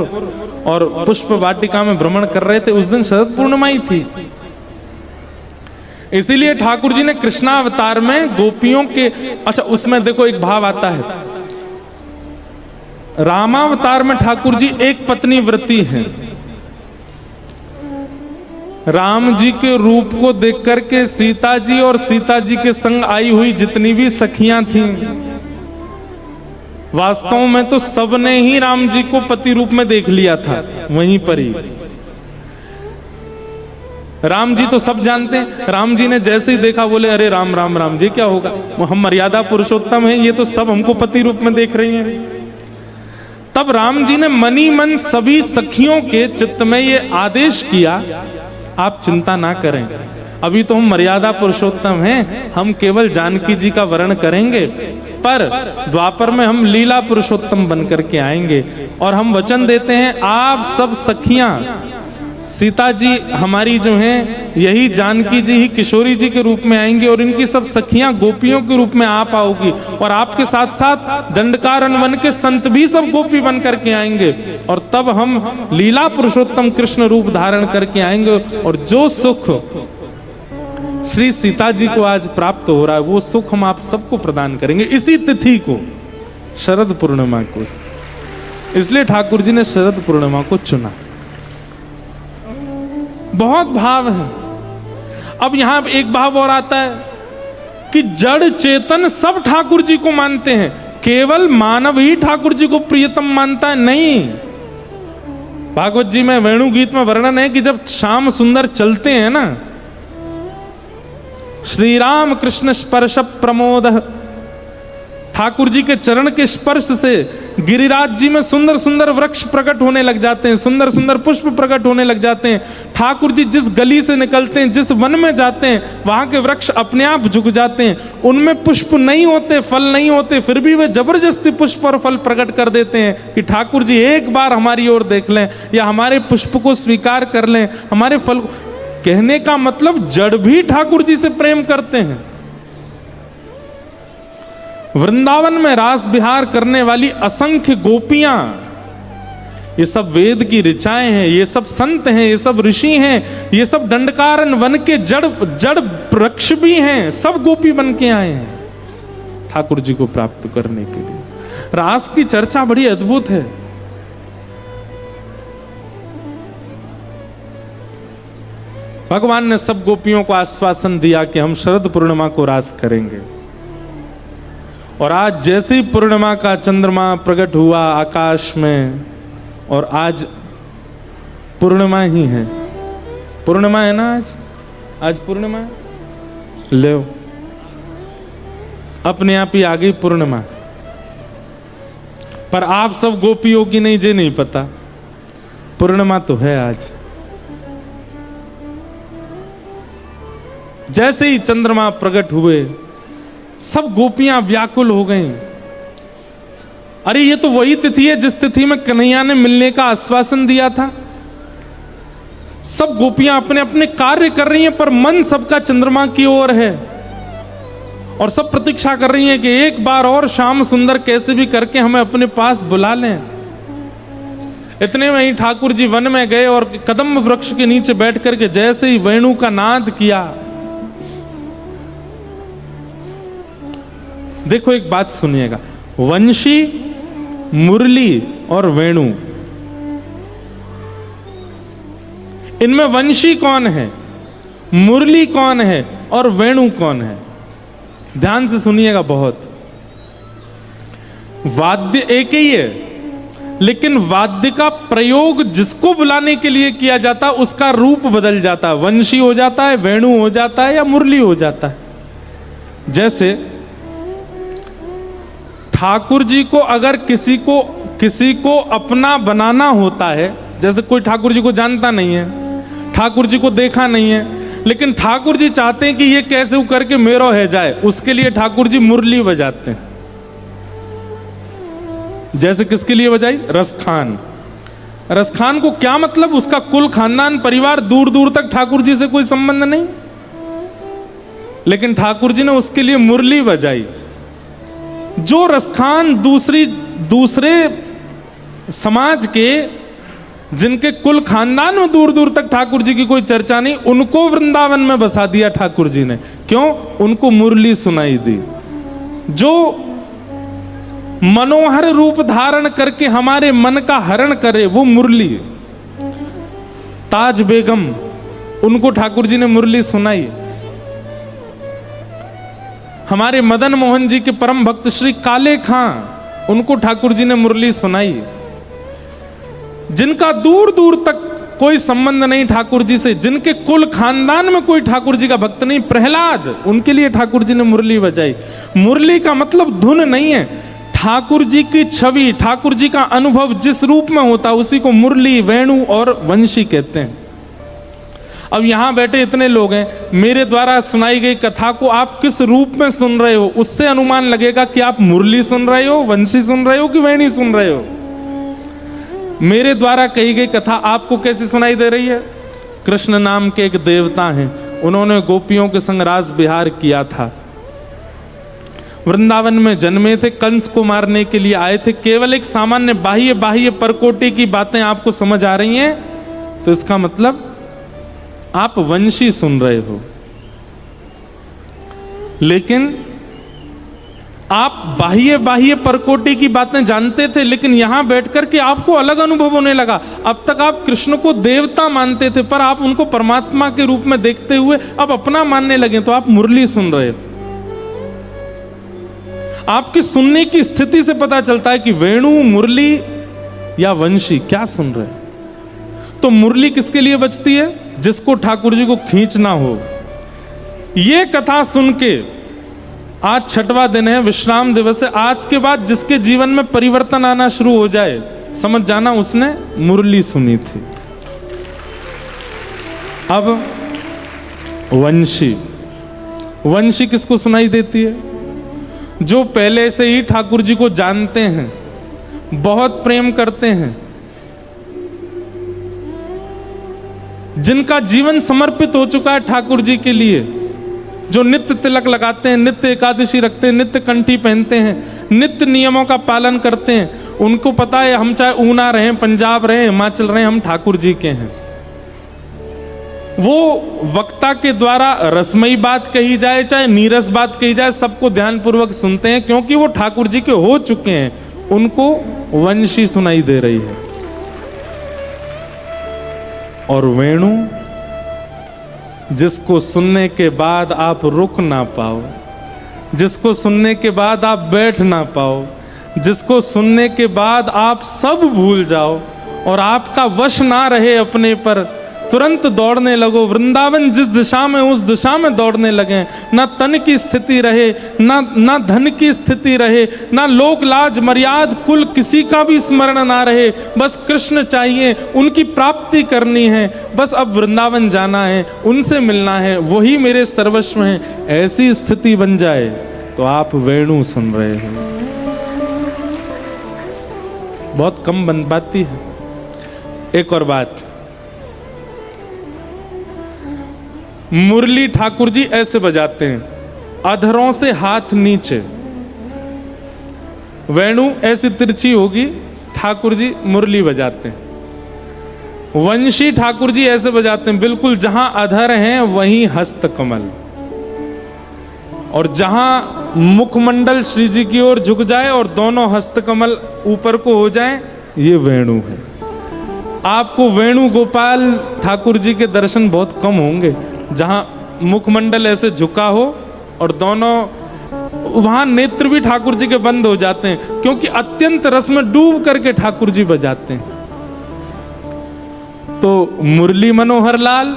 और पुष्प वाटिका में भ्रमण कर रहे थे। उस दिन शरद पूर्णिमा ही थी। इसीलिए ठाकुर जी ने कृष्णावतार में गोपियों के, अच्छा उसमें देखो एक भाव आता है, रामावतार में ठाकुर जी एक पत्नी व्रती हैं। राम जी के रूप को देख करके सीता जी और सीता जी के संग आई हुई जितनी भी सखियां थीं, वास्तव में तो सबने ही राम जी को पति रूप में देख लिया था वहीं पर ही। राम जी तो सब जानते हैं, राम जी ने जैसे ही देखा बोले अरे राम राम राम जी क्या होगा, हम मर्यादा पुरुषोत्तम हैं, ये तो सब हमको पति रूप में देख रही हैं। तब राम जी ने मनी मन सभी सखियों के चित्त में ये आदेश किया, आप चिंता ना करें, अभी तो हम मर्यादा पुरुषोत्तम हैं, हम केवल जानकी जी का वर्ण करेंगे, पर द्वापर में हम लीला पुरुषोत्तम बन करके आएंगे। और हम वचन देते हैं आप सब सखियां, सीता जी हमारी जो हैं यही जानकी जी ही किशोरी जी के रूप में आएंगी और इनकी सब सखियां गोपियों के रूप में आप आओगी, और आपके साथ साथ दंडकारण्य वन के संत भी सब गोपी बन करके आएंगे, और तब हम लीला पुरुषोत्तम कृष्ण रूप धारण करके आएंगे। और जो सुख श्री सीता जी को आज प्राप्त हो रहा है वो सुख हम आप सबको प्रदान करेंगे इसी तिथि को, शरद पूर्णिमा को। इसलिए ठाकुर जी ने शरद पूर्णिमा को चुना। बहुत भाव है। अब यहां एक भाव और आता है कि जड़ चेतन सब ठाकुर जी को मानते हैं, केवल मानव ही ठाकुर जी को प्रियतम मानता है नहीं। भागवत जी में वेणु गीत में वर्णन है कि जब श्याम सुंदर चलते हैं ना, श्री राम कृष्ण स्पर्श प्रमोद, ठाकुर जी के चरण के स्पर्श से गिरिराज जी में सुंदर सुंदर वृक्ष प्रकट होने लग जाते हैं, सुंदर सुंदर पुष्प प्रकट होने लग जाते हैं। ठाकुर जी जिस गली से निकलते हैं, जिस वन में जाते हैं, वहां के वृक्ष अपने आप झुक जाते हैं। उनमें पुष्प नहीं होते, फल नहीं होते, फिर भी वे जबरदस्ती पुष्प और फल प्रकट कर देते हैं कि ठाकुर जी एक बार हमारी ओर देख लें या हमारे पुष्प को स्वीकार कर लें, हमारे फल। कहने का मतलब जड़ भी ठाकुर जी से प्रेम करते हैं। वृंदावन में रास विहार करने वाली असंख्य गोपियां, ये सब वेद की ऋचाएं हैं, ये सब संत हैं, ये सब ऋषि हैं, ये सब दंडकारण्य वन के जड़ वृक्ष भी हैं, सब गोपी बन के आए हैं ठाकुर जी को प्राप्त करने के लिए। रास की चर्चा बड़ी अद्भुत है। भगवान ने सब गोपियों को आश्वासन दिया कि हम शरद पूर्णिमा को रास करेंगे, और आज जैसे ही पूर्णिमा का चंद्रमा प्रकट हुआ आकाश में, और आज पूर्णिमा ही है, पूर्णिमा है ना, आज पूर्णिमा है, ले अपने आप ही आ गई पूर्णिमा। पर आप सब गोपियों की नहीं, जे नहीं पता पूर्णिमा तो है आज। जैसे ही चंद्रमा प्रकट हुए सब गोपियां व्याकुल हो गईं। अरे ये तो वही तिथि है जिस तिथि में कन्हैया ने मिलने का आश्वासन दिया था। सब गोपियां अपने अपने कार्य कर रही हैं, पर मन सबका चंद्रमा की ओर है, और सब प्रतीक्षा कर रही हैं कि एक बार और श्याम सुंदर कैसे भी करके हमें अपने पास बुला लें। इतने में ही ठाकुर जी वन में गए और कदम्ब वृक्ष के नीचे बैठ करके जैसे ही वेणु का नाद किया। देखो एक बात सुनिएगा, वंशी, मुरली और वेणु, इनमें वंशी कौन है, मुरली कौन है और वेणु कौन है? ध्यान से सुनिएगा बहुत। वाद्य एक ही है, लेकिन वाद्य का प्रयोग जिसको बुलाने के लिए किया जाता उसका रूप बदल जाता है। वंशी हो जाता है, वेणु हो जाता है, या मुरली हो जाता है। जैसे ठाकुर जी को अगर किसी को अपना बनाना होता है, जैसे कोई ठाकुर जी को जानता नहीं है, ठाकुर जी को देखा नहीं है, लेकिन ठाकुर जी चाहते हैं कि ये कैसे करके मेरो है जाए, उसके लिए ठाकुर जी मुरली बजाते हैं। जैसे किसके लिए बजाई? रसखान। रसखान को क्या मतलब? उसका कुल खानदान परिवार दूर दूर तक ठाकुर जी से कोई संबंध नहीं, लेकिन ठाकुर जी ने उसके लिए मुरली बजाई। जो रसखान दूसरे समाज के, जिनके कुल खानदान में दूर दूर तक ठाकुर जी की कोई चर्चा नहीं, उनको वृंदावन में बसा दिया ठाकुर जी ने। क्यों? उनको मुरली सुनाई दी। जो मनोहर रूप धारण करके हमारे मन का हरण करे, वो मुरली। ताज बेगम, उनको ठाकुर जी ने मुरली सुनाई। हमारे मदन मोहन जी के परम भक्त श्री काले खां, उनको ठाकुर जी ने मुरली सुनाई। जिनका दूर दूर तक कोई संबंध नहीं ठाकुर जी से, जिनके कुल खानदान में कोई ठाकुर जी का भक्त नहीं, प्रहलाद, उनके लिए ठाकुर जी ने मुरली बजाई। मुरली का मतलब धुन नहीं है, ठाकुर जी की छवि, ठाकुर जी का अनुभव जिस रूप में होता, उसी को मुरली, वेणु और वंशी कहते हैं। अब यहां बैठे इतने लोग हैं, मेरे द्वारा सुनाई गई कथा को आप किस रूप में सुन रहे हो, उससे अनुमान लगेगा कि आप मुरली सुन रहे हो, वंशी सुन रहे हो कि वेणी सुन रहे हो। मेरे द्वारा कही गई कथा आपको कैसी सुनाई दे रही है? कृष्ण नाम के एक देवता हैं, उन्होंने गोपियों के संग रास विहार किया था, वृंदावन में जन्मे थे, कंस को मारने के लिए आए थे। केवल एक सामान्य बाह्य परकोटि की बातें आपको समझ आ रही हैं, तो इसका मतलब आप वंशी सुन रहे हो। लेकिन आप बाह्य परकोटि की बातें जानते थे, लेकिन यहां बैठकर के आपको अलग अनुभव होने लगा। अब तक आप कृष्ण को देवता मानते थे, पर आप उनको परमात्मा के रूप में देखते हुए अब अपना मानने लगे, तो आप मुरली सुन रहे हो। आपकी सुनने की स्थिति से पता चलता है कि वेणु, मुरली या वंशी क्या सुन रहे। तो मुरली किसके लिए बजती है? जिसको ठाकुर जी को खींचना हो। ये कथा सुन के आज 6वां दिन है, विश्राम दिवस है। आज के बाद जिसके जीवन में परिवर्तन आना शुरू हो जाए, समझ जाना उसने मुरली सुनी थी। अब वंशी, वंशी किसको सुनाई देती है? जो पहले से ही ठाकुर जी को जानते हैं, बहुत प्रेम करते हैं, जिनका जीवन समर्पित हो चुका है ठाकुर जी के लिए, जो नित्य तिलक लगाते हैं, नित्य एकादशी रखते हैं, नित्य कंठी पहनते हैं, नित्य नियमों का पालन करते हैं। उनको पता है हम चाहे ऊना रहें, पंजाब रहें, हिमाचल रहें, हम ठाकुर जी के हैं। वो वक्ता के द्वारा रसमयी बात कही जाए चाहे नीरस बात कही जाए, सबको ध्यानपूर्वक सुनते हैं, क्योंकि वो ठाकुर जी के हो चुके हैं। उनको वंशी सुनाई दे रही है। और वेणु, जिसको सुनने के बाद आप रुक ना पाओ, जिसको सुनने के बाद आप बैठ ना पाओ, जिसको सुनने के बाद आप सब भूल जाओ और आपका वश ना रहे अपने पर, तुरंत दौड़ने लगो। वृंदावन जिस दिशा में, उस दिशा में दौड़ने लगे। ना तन की स्थिति रहे, ना धन की स्थिति रहे, ना लोक लाज मर्याद कुल किसी का भी स्मरण ना रहे। बस कृष्ण चाहिए, उनकी प्राप्ति करनी है, बस अब वृंदावन जाना है, उनसे मिलना है, वही मेरे सर्वस्व हैं। ऐसी स्थिति बन जाए तो आप वेणु सुन रहे हैं। बहुत कम बन पाती है। एक और बात, मुरली ठाकुर जी ऐसे बजाते हैं, अधरों से हाथ नीचे। वेणु ऐसी तिरछी होगी, ठाकुर जी मुरली बजाते हैं। वंशी ठाकुर जी ऐसे बजाते हैं, बिल्कुल जहां अधर हैं वहीं हस्त कमल, और जहां मुखमंडल श्री जी की ओर झुक जाए और दोनों हस्त कमल ऊपर को हो जाएं, ये वेणु है। आपको वेणु गोपाल ठाकुर जी के दर्शन बहुत कम होंगे, जहां मुखमंडल ऐसे झुका हो और दोनों, वहां नेत्र भी ठाकुर जी के बंद हो जाते हैं, क्योंकि अत्यंत रस में डूब करके ठाकुर जी बजाते हैं। तो मुरली मनोहर लाल,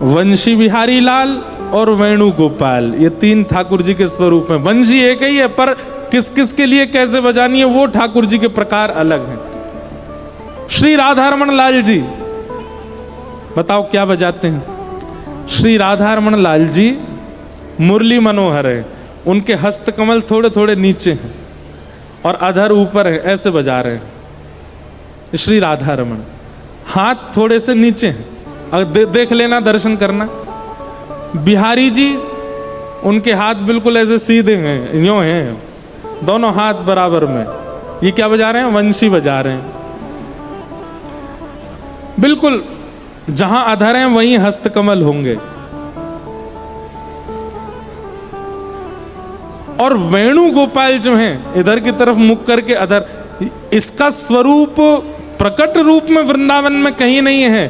वंशी बिहारी लाल और वेणु गोपाल, ये 3 ठाकुर जी के स्वरूप हैं। वंशी एक ही है, पर किस किस के लिए कैसे बजानी है वो ठाकुर जी के प्रकार अलग हैं। श्री राधा रमन लाल जी बताओ क्या बजाते हैं? श्री राधा रमण लाल जी मुरली मनोहर है, उनके हस्त कमल थोड़े थोड़े नीचे हैं और अधर ऊपर है, ऐसे बजा रहे हैं श्री राधा रमण। हाथ थोड़े से नीचे हैं, अगर देख लेना, दर्शन करना। बिहारी जी उनके हाथ बिल्कुल ऐसे सीधे हैं, यूं हैं, दोनों हाथ बराबर में। ये क्या बजा रहे हैं? वंशी बजा रहे हैं। बिल्कुल जहां अधर हैं वहीं हस्तकमल होंगे। और वेणुगोपाल जो हैं इधर की तरफ मुख करके अधर, इसका स्वरूप प्रकट रूप में वृंदावन में कहीं नहीं है,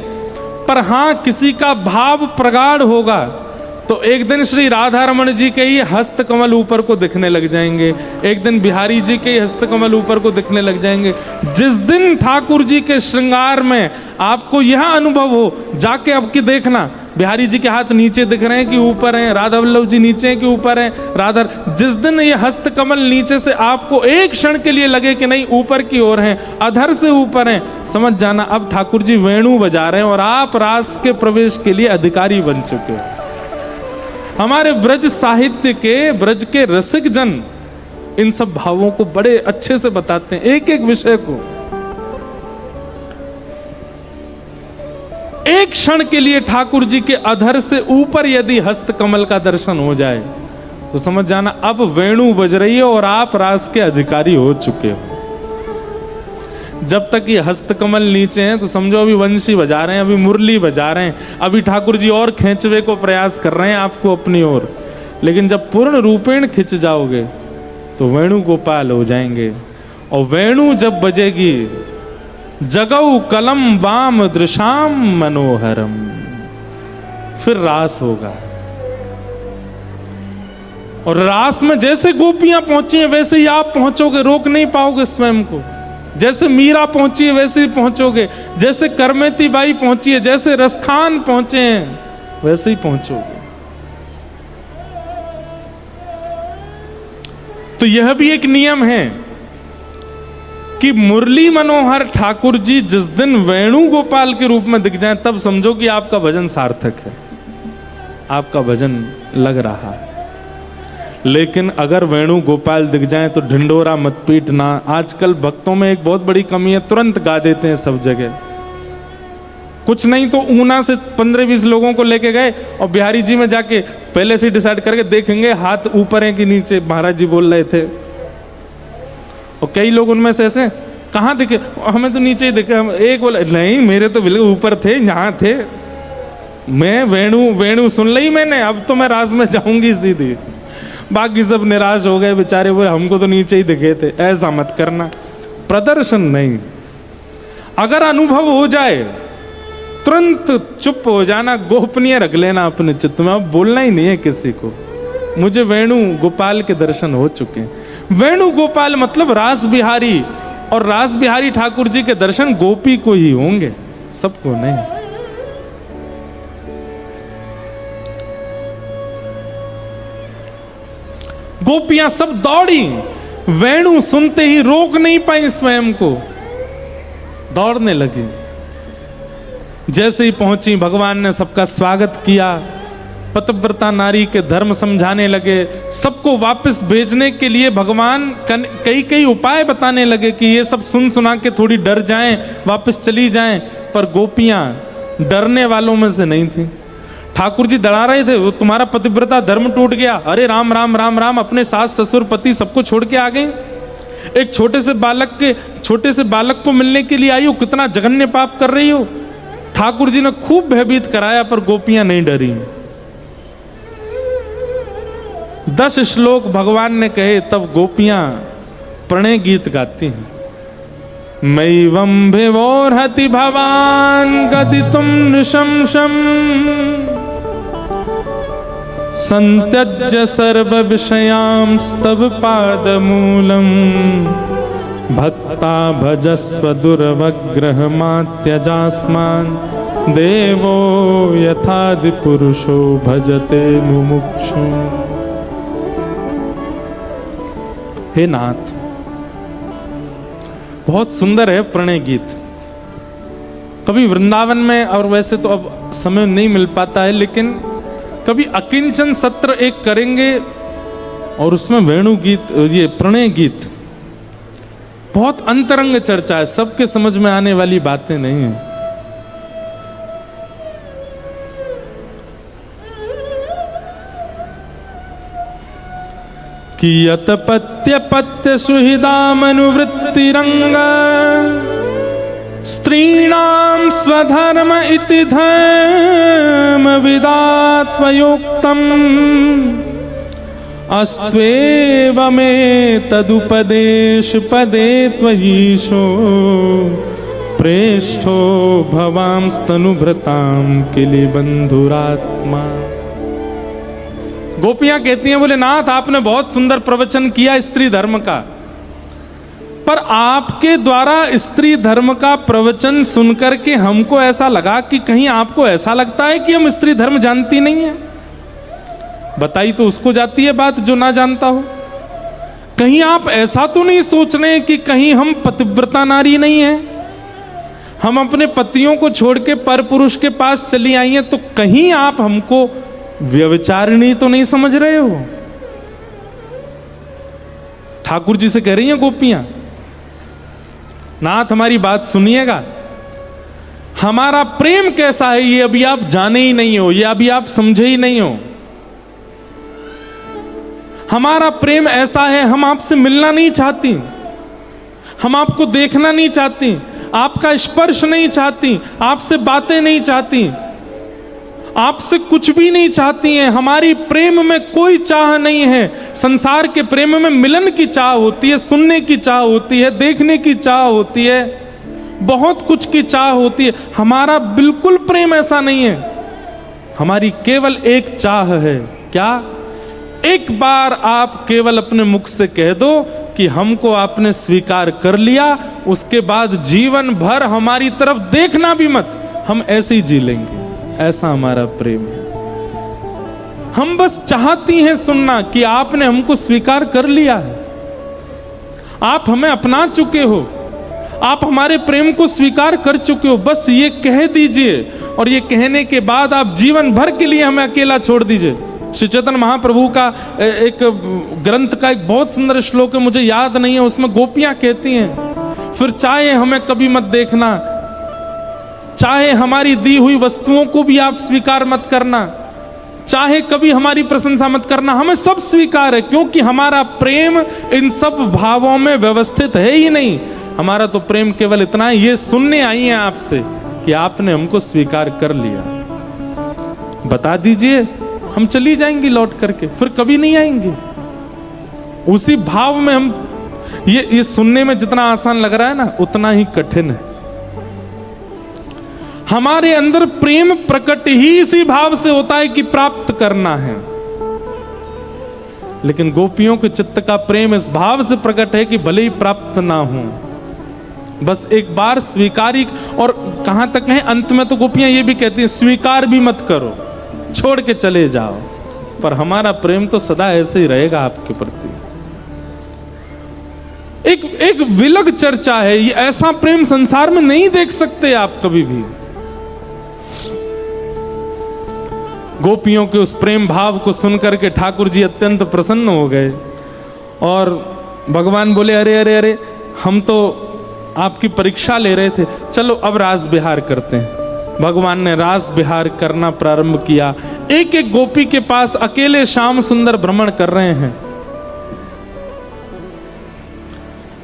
पर हां किसी का भाव प्रगाढ़ होगा तो एक दिन श्री राधा रमण जी के ही हस्त कमल ऊपर को दिखने लग जाएंगे, एक दिन बिहारी जी के ही हस्त कमल ऊपर को दिखने लग जाएंगे। जिस दिन ठाकुर जी के श्रृंगार में आपको यह अनुभव हो, जाके अब की देखना, बिहारी जी के हाथ नीचे दिख रहे हैं कि ऊपर हैं, राधा वल्लभ जी नीचे हैं कि ऊपर हैं, राधा, जिस दिन ये हस्त कमल नीचे से आपको एक क्षण के लिए लगे कि नहीं ऊपर की ओर हैं, अधर से ऊपर हैं, समझ जाना अब ठाकुर जी वेणु बजा रहे हैं और आप रास के प्रवेश के लिए अधिकारी बन चुके हो। हमारे ब्रज साहित्य के, ब्रज के रसिक जन इन सब भावों को बड़े अच्छे से बताते हैं, एक एक विषय को। एक क्षण के लिए ठाकुर जी के अधर से ऊपर यदि हस्त कमल का दर्शन हो जाए तो समझ जाना अब वेणु बज रही है और आप रास के अधिकारी हो चुके हो। जब तक ये हस्त कमल नीचे हैं तो समझो अभी वंशी बजा रहे हैं, अभी मुरली बजा रहे हैं, अभी ठाकुर जी और खींचवे को प्रयास कर रहे हैं आपको अपनी ओर। लेकिन जब पूर्ण रूपेण खिंच जाओगे तो वेणु गोपाल हो जाएंगे। और वेणु जब बजेगी, जगऊ कलम वाम दृशाम मनोहरम, फिर रास होगा। और रास में जैसे गोपियां पहुंची हैं वैसे ही आप पहुंचोगे, रोक नहीं पाओगे स्वयं को। जैसे मीरा पहुंची है वैसे ही पहुंचोगे, जैसे करमेती बाई पहुंची है, जैसे रसखान पहुंचे हैं वैसे ही पहुंचोगे। तो यह भी एक नियम है कि मुरली मनोहर ठाकुर जी जिस दिन वेणु गोपाल के रूप में दिख जाएं तब समझो कि आपका भजन सार्थक है, आपका भजन लग रहा है। लेकिन अगर वेणु गोपाल दिख जाए तो ढिंडोरा मत पीटना। आजकल भक्तों में एक बहुत बड़ी कमी है, तुरंत गा देते हैं सब जगह। कुछ नहीं तो ऊना से 15-20 लोगों को लेके गए और बिहारी जी में जाके पहले से डिसाइड करके देखेंगे हाथ ऊपर है कि नीचे, महाराज जी बोल रहे थे। और कई लोग उनमें से ऐसे, कहाँ दिखे? हमें तो नीचे ही दिखे। एक बोला नहीं मेरे तो बिल्कुल ऊपर थे, यहाँ थे, मैं वेणु सुन ली मैंने, अब तो मैं राज में जाऊंगी सीधी। बाकी सब निराश हो गए बेचारे, बोले हमको तो नीचे ही दिखे थे। ऐसा मत करना, प्रदर्शन नहीं। अगर अनुभव हो जाए तुरंत चुप हो जाना, गोपनीय रख लेना अपने चित्त में, अब बोलना ही नहीं है किसी को। मुझे वेणु गोपाल के दर्शन हो चुके हैं। वेणु गोपाल मतलब रास बिहारी, और रास बिहारी ठाकुर जी के दर्शन गोपी को ही होंगे, सबको नहीं। गोपियां सब दौड़ी, वेणु सुनते ही रोक नहीं पाई स्वयं को, दौड़ने लगी। जैसे ही पहुंची भगवान ने सबका स्वागत किया, पतिव्रता नारी के धर्म समझाने लगे, सबको वापस भेजने के लिए भगवान कई कई उपाय बताने लगे कि ये सब सुन सुना के थोड़ी डर जाएं, वापस चली जाएं। पर गोपियां डरने वालों में से नहीं थी। ठाकुर जी डरा रहे थे, वो तुम्हारा पतिव्रता धर्म टूट गया, अरे राम राम राम राम, अपने सास ससुर पति सबको छोड़ के आ गए। एक छोटे से बालक को मिलने के लिए आई हो, कितना जघन्य पाप कर रही हो। ठाकुर जी ने खूब भयभीत कराया पर गोपियां नहीं डरी। 10 श्लोक भगवान ने कहे तब गोपियां प्रणय गीत गाती हैं। मैवं भिवोर्हति भवान गदितुम नृशंसम संत्यज्य सर्व विषयांस्तव पादमूलम भक्ता भजस्व दुर्वग्रहमात्यजास्मान् देवो यथादि पुरुषो भजते मुमुक्षु। हे नाथ, बहुत सुंदर है प्रणय गीत। कभी वृंदावन में, और वैसे तो अब समय नहीं मिल पाता है, लेकिन कभी अकिंचन सत्र एक करेंगे और उसमें वेणु गीत, ये प्रणय गीत, बहुत अंतरंग चर्चा है, सबके समझ में आने वाली बातें नहीं है। कियत पत्य पत्य सुहृदामनुवृत्तिरंग स्त्रीणां स्वधर्म इति धर्म विदात्वयोक्तम् अस्त्वेव मे तदुपदेश पदे त्वयीशो प्रेष्ठो भवांस्तनुभृतां किले बंधुरात्मा। गोपियां कहती हैं, बोले नाथ आपने बहुत सुंदर प्रवचन किया स्त्री धर्म का, पर आपके द्वारा स्त्री धर्म का प्रवचन सुनकर के हमको ऐसा लगा कि कहीं आपको ऐसा लगता है कि हम स्त्री धर्म जानती नहीं है। बताई तो उसको जाती है बात जो ना जानता हो। कहीं आप ऐसा तो नहीं सोच रहे कि कहीं हम पतिव्रता नारी नहीं है, हम अपने पतियों को छोड़ के पर पुरुष के पास चली आई हैं, तो कहीं आप हमको व्यभिचारिणी तो नहीं समझ रहे हो? ठाकुर जी से कह रही हैं गोपियां, नाथ हमारी बात सुनिएगा, हमारा प्रेम कैसा है ये अभी आप जाने ही नहीं हो, ये अभी आप समझे ही नहीं हो। हमारा प्रेम ऐसा है, हम आपसे मिलना नहीं चाहती, हम आपको देखना नहीं चाहती, आपका स्पर्श नहीं चाहती, आपसे बातें नहीं चाहती, आपसे कुछ भी नहीं चाहती हैं। हमारी प्रेम में कोई चाह नहीं है। संसार के प्रेम में मिलन की चाह होती है, सुनने की चाह होती है, देखने की चाह होती है, बहुत कुछ की चाह होती है। हमारा बिल्कुल प्रेम ऐसा नहीं है। हमारी केवल एक चाह है, क्या? एक बार आप केवल अपने मुख से कह दो कि हमको आपने स्वीकार कर लिया, उसके बाद जीवन भर हमारी तरफ देखना भी मत, हम ऐसे ही जी लेंगे। ऐसा हमारा प्रेम है। हम बस चाहती हैं सुनना कि आपने हमको स्वीकार कर लिया है, आप हमें अपना चुके हो, आप हमारे प्रेम को स्वीकार कर चुके हो, बस ये कह दीजिए, और ये कहने के बाद आप जीवन भर के लिए हमें अकेला छोड़ दीजिए। श्री चैतन्य महाप्रभु का एक ग्रंथ का एक बहुत सुंदर श्लोक है, मुझे याद नहीं है, उसमें गोपियां कहती हैं, फिर चाहे हमें कभी मत देखना, चाहे हमारी दी हुई वस्तुओं को भी आप स्वीकार मत करना, चाहे कभी हमारी प्रशंसा मत करना, हमें सब स्वीकार है, क्योंकि हमारा प्रेम इन सब भावों में व्यवस्थित है ही नहीं। हमारा तो प्रेम केवल इतना है, ये सुनने आई है आपसे कि आपने हमको स्वीकार कर लिया, बता दीजिए, हम चली जाएंगी लौट करके, फिर कभी नहीं आएंगे। उसी भाव में हम, ये सुनने में जितना आसान लग रहा है ना, उतना ही कठिन है। हमारे अंदर प्रेम प्रकट ही इसी भाव से होता है कि प्राप्त करना है, लेकिन गोपियों के चित्त का प्रेम इस भाव से प्रकट है कि भले ही प्राप्त ना हो, बस एक बार स्वीकारी। और कहां तक है, अंत में तो गोपियां ये भी कहती हैं, स्वीकार भी मत करो, छोड़ के चले जाओ, पर हमारा प्रेम तो सदा ऐसे ही रहेगा आपके प्रति। एक विलग चर्चा है, ये ऐसा प्रेम संसार में नहीं देख सकते आप कभी भी। गोपियों के उस प्रेम भाव को सुनकर के ठाकुर जी अत्यंत प्रसन्न हो गए, और भगवान बोले, अरे अरे अरे, हम तो आपकी परीक्षा ले रहे थे, चलो अब रास विहार करते हैं। भगवान ने रास विहार करना प्रारंभ किया। एक एक गोपी के पास अकेले श्याम सुंदर भ्रमण कर रहे हैं,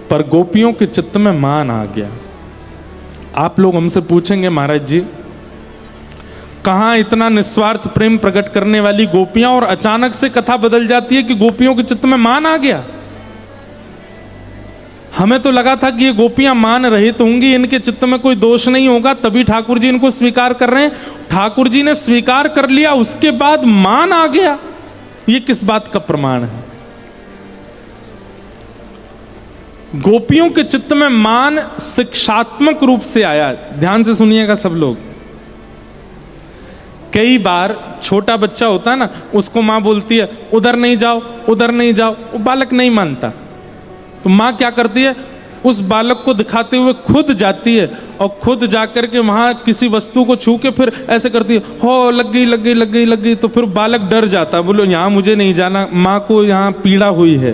पर गोपियों के चित्त में मान आ गया। आप लोग हमसे पूछेंगे, महाराज जी कहां इतना निस्वार्थ प्रेम प्रकट करने वाली गोपियां, और अचानक से कथा बदल जाती है कि गोपियों के चित्त में मान आ गया। हमें तो लगा था कि ये गोपियां मान रहित होंगी, इनके चित्त में कोई दोष नहीं होगा, तभी ठाकुर जी इनको स्वीकार कर रहे हैं। ठाकुर जी ने स्वीकार कर लिया, उसके बाद मान आ गया, ये किस बात का प्रमाण है? गोपियों के चित्त में मान शिक्षात्मक रूप से आया। ध्यान से सुनिएगा सब लोग। कई बार छोटा बच्चा होता है ना, उसको मां बोलती है उधर नहीं जाओ, उधर नहीं जाओ, वो बालक नहीं मानता, तो मां क्या करती है, उस बालक को दिखाते हुए खुद जाती है और खुद जाकर के वहां किसी वस्तु को छू के फिर ऐसे करती है, हो लग गई लग गई लग गई लग गई, तो फिर बालक डर जाता, बोलो यहां मुझे नहीं जाना, मां को यहां पीड़ा हुई है।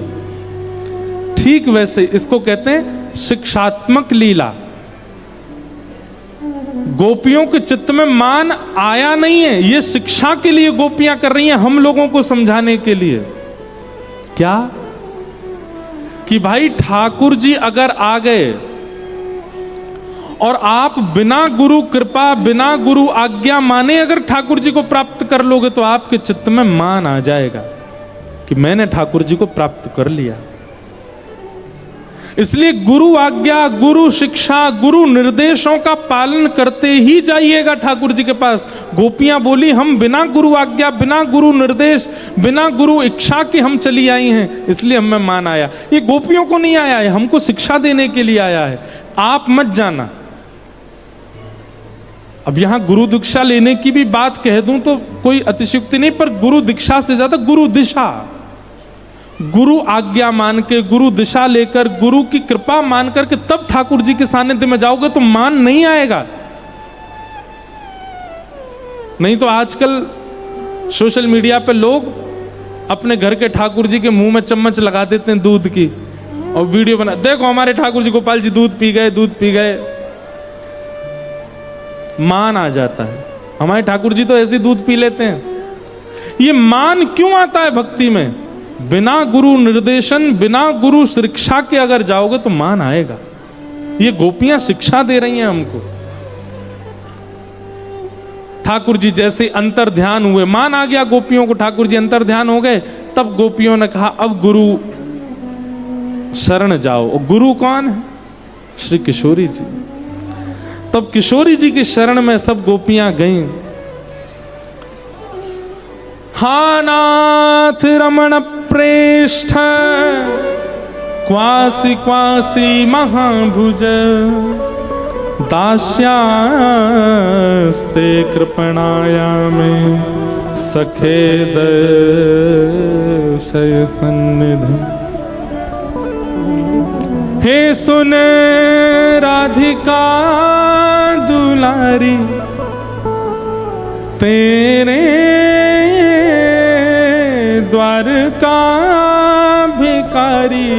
ठीक वैसे इसको कहते हैं शिक्षात्मक लीला। गोपियों के चित्त में मान आया नहीं है, ये शिक्षा के लिए गोपियां कर रही हैं, हम लोगों को समझाने के लिए। क्या कि भाई ठाकुर जी अगर आ गए और आप बिना गुरु कृपा बिना गुरु आज्ञा माने अगर ठाकुर जी को प्राप्त कर लोगे तो आपके चित्त में मान आ जाएगा कि मैंने ठाकुर जी को प्राप्त कर लिया। इसलिए गुरु आज्ञा, गुरु शिक्षा, गुरु निर्देशों का पालन करते ही जाइएगा ठाकुर जी के पास। गोपियां बोली हम बिना गुरु आज्ञा, बिना गुरु निर्देश, बिना गुरु इच्छा की हम चली आई हैं, इसलिए हमें मान आया। ये गोपियों को नहीं आया है, हमको शिक्षा देने के लिए आया है। आप मत जाना। अब यहां गुरु दीक्षा लेने की भी बात कह दूं तो कोई अतिशयोक्ति नहीं, पर गुरु दीक्षा से ज्यादा गुरु दिशा, गुरु आज्ञा मान के, गुरु दिशा लेकर, गुरु की कृपा मान करके तब ठाकुर जी के सानिध्य में जाओगे तो मान नहीं आएगा। नहीं तो आजकल सोशल मीडिया पे लोग अपने घर के ठाकुर जी के मुंह में चम्मच लगा देते हैं दूध की और वीडियो बना, देखो हमारे ठाकुर जी गोपाल जी दूध पी गए, दूध पी गए। मान आ जाता है, हमारे ठाकुर जी तो ऐसे दूध पी लेते हैं। ये मान क्यों आता है भक्ति में? बिना गुरु निर्देशन, बिना गुरु शिक्षा के अगर जाओगे तो मान आएगा। ये गोपियां शिक्षा दे रही हैं हमको। ठाकुर जी जैसे अंतर ध्यान हुए, मान आ गया गोपियों को, ठाकुर जी अंतर ध्यान हो गए, तब गोपियों ने कहा अब गुरु शरण जाओ। और गुरु कौन है? श्री किशोरी जी। तब किशोरी जी की शरण में सब गोपियां गईं। हा नाथ रमण प्रेष्ठ क्वासी क्वासी महाभुज दास्यास्ते कृपणाया में सखे दशय सन्निधि। हे सुन राधिका दुलारी तेरे द्वार का भिखारी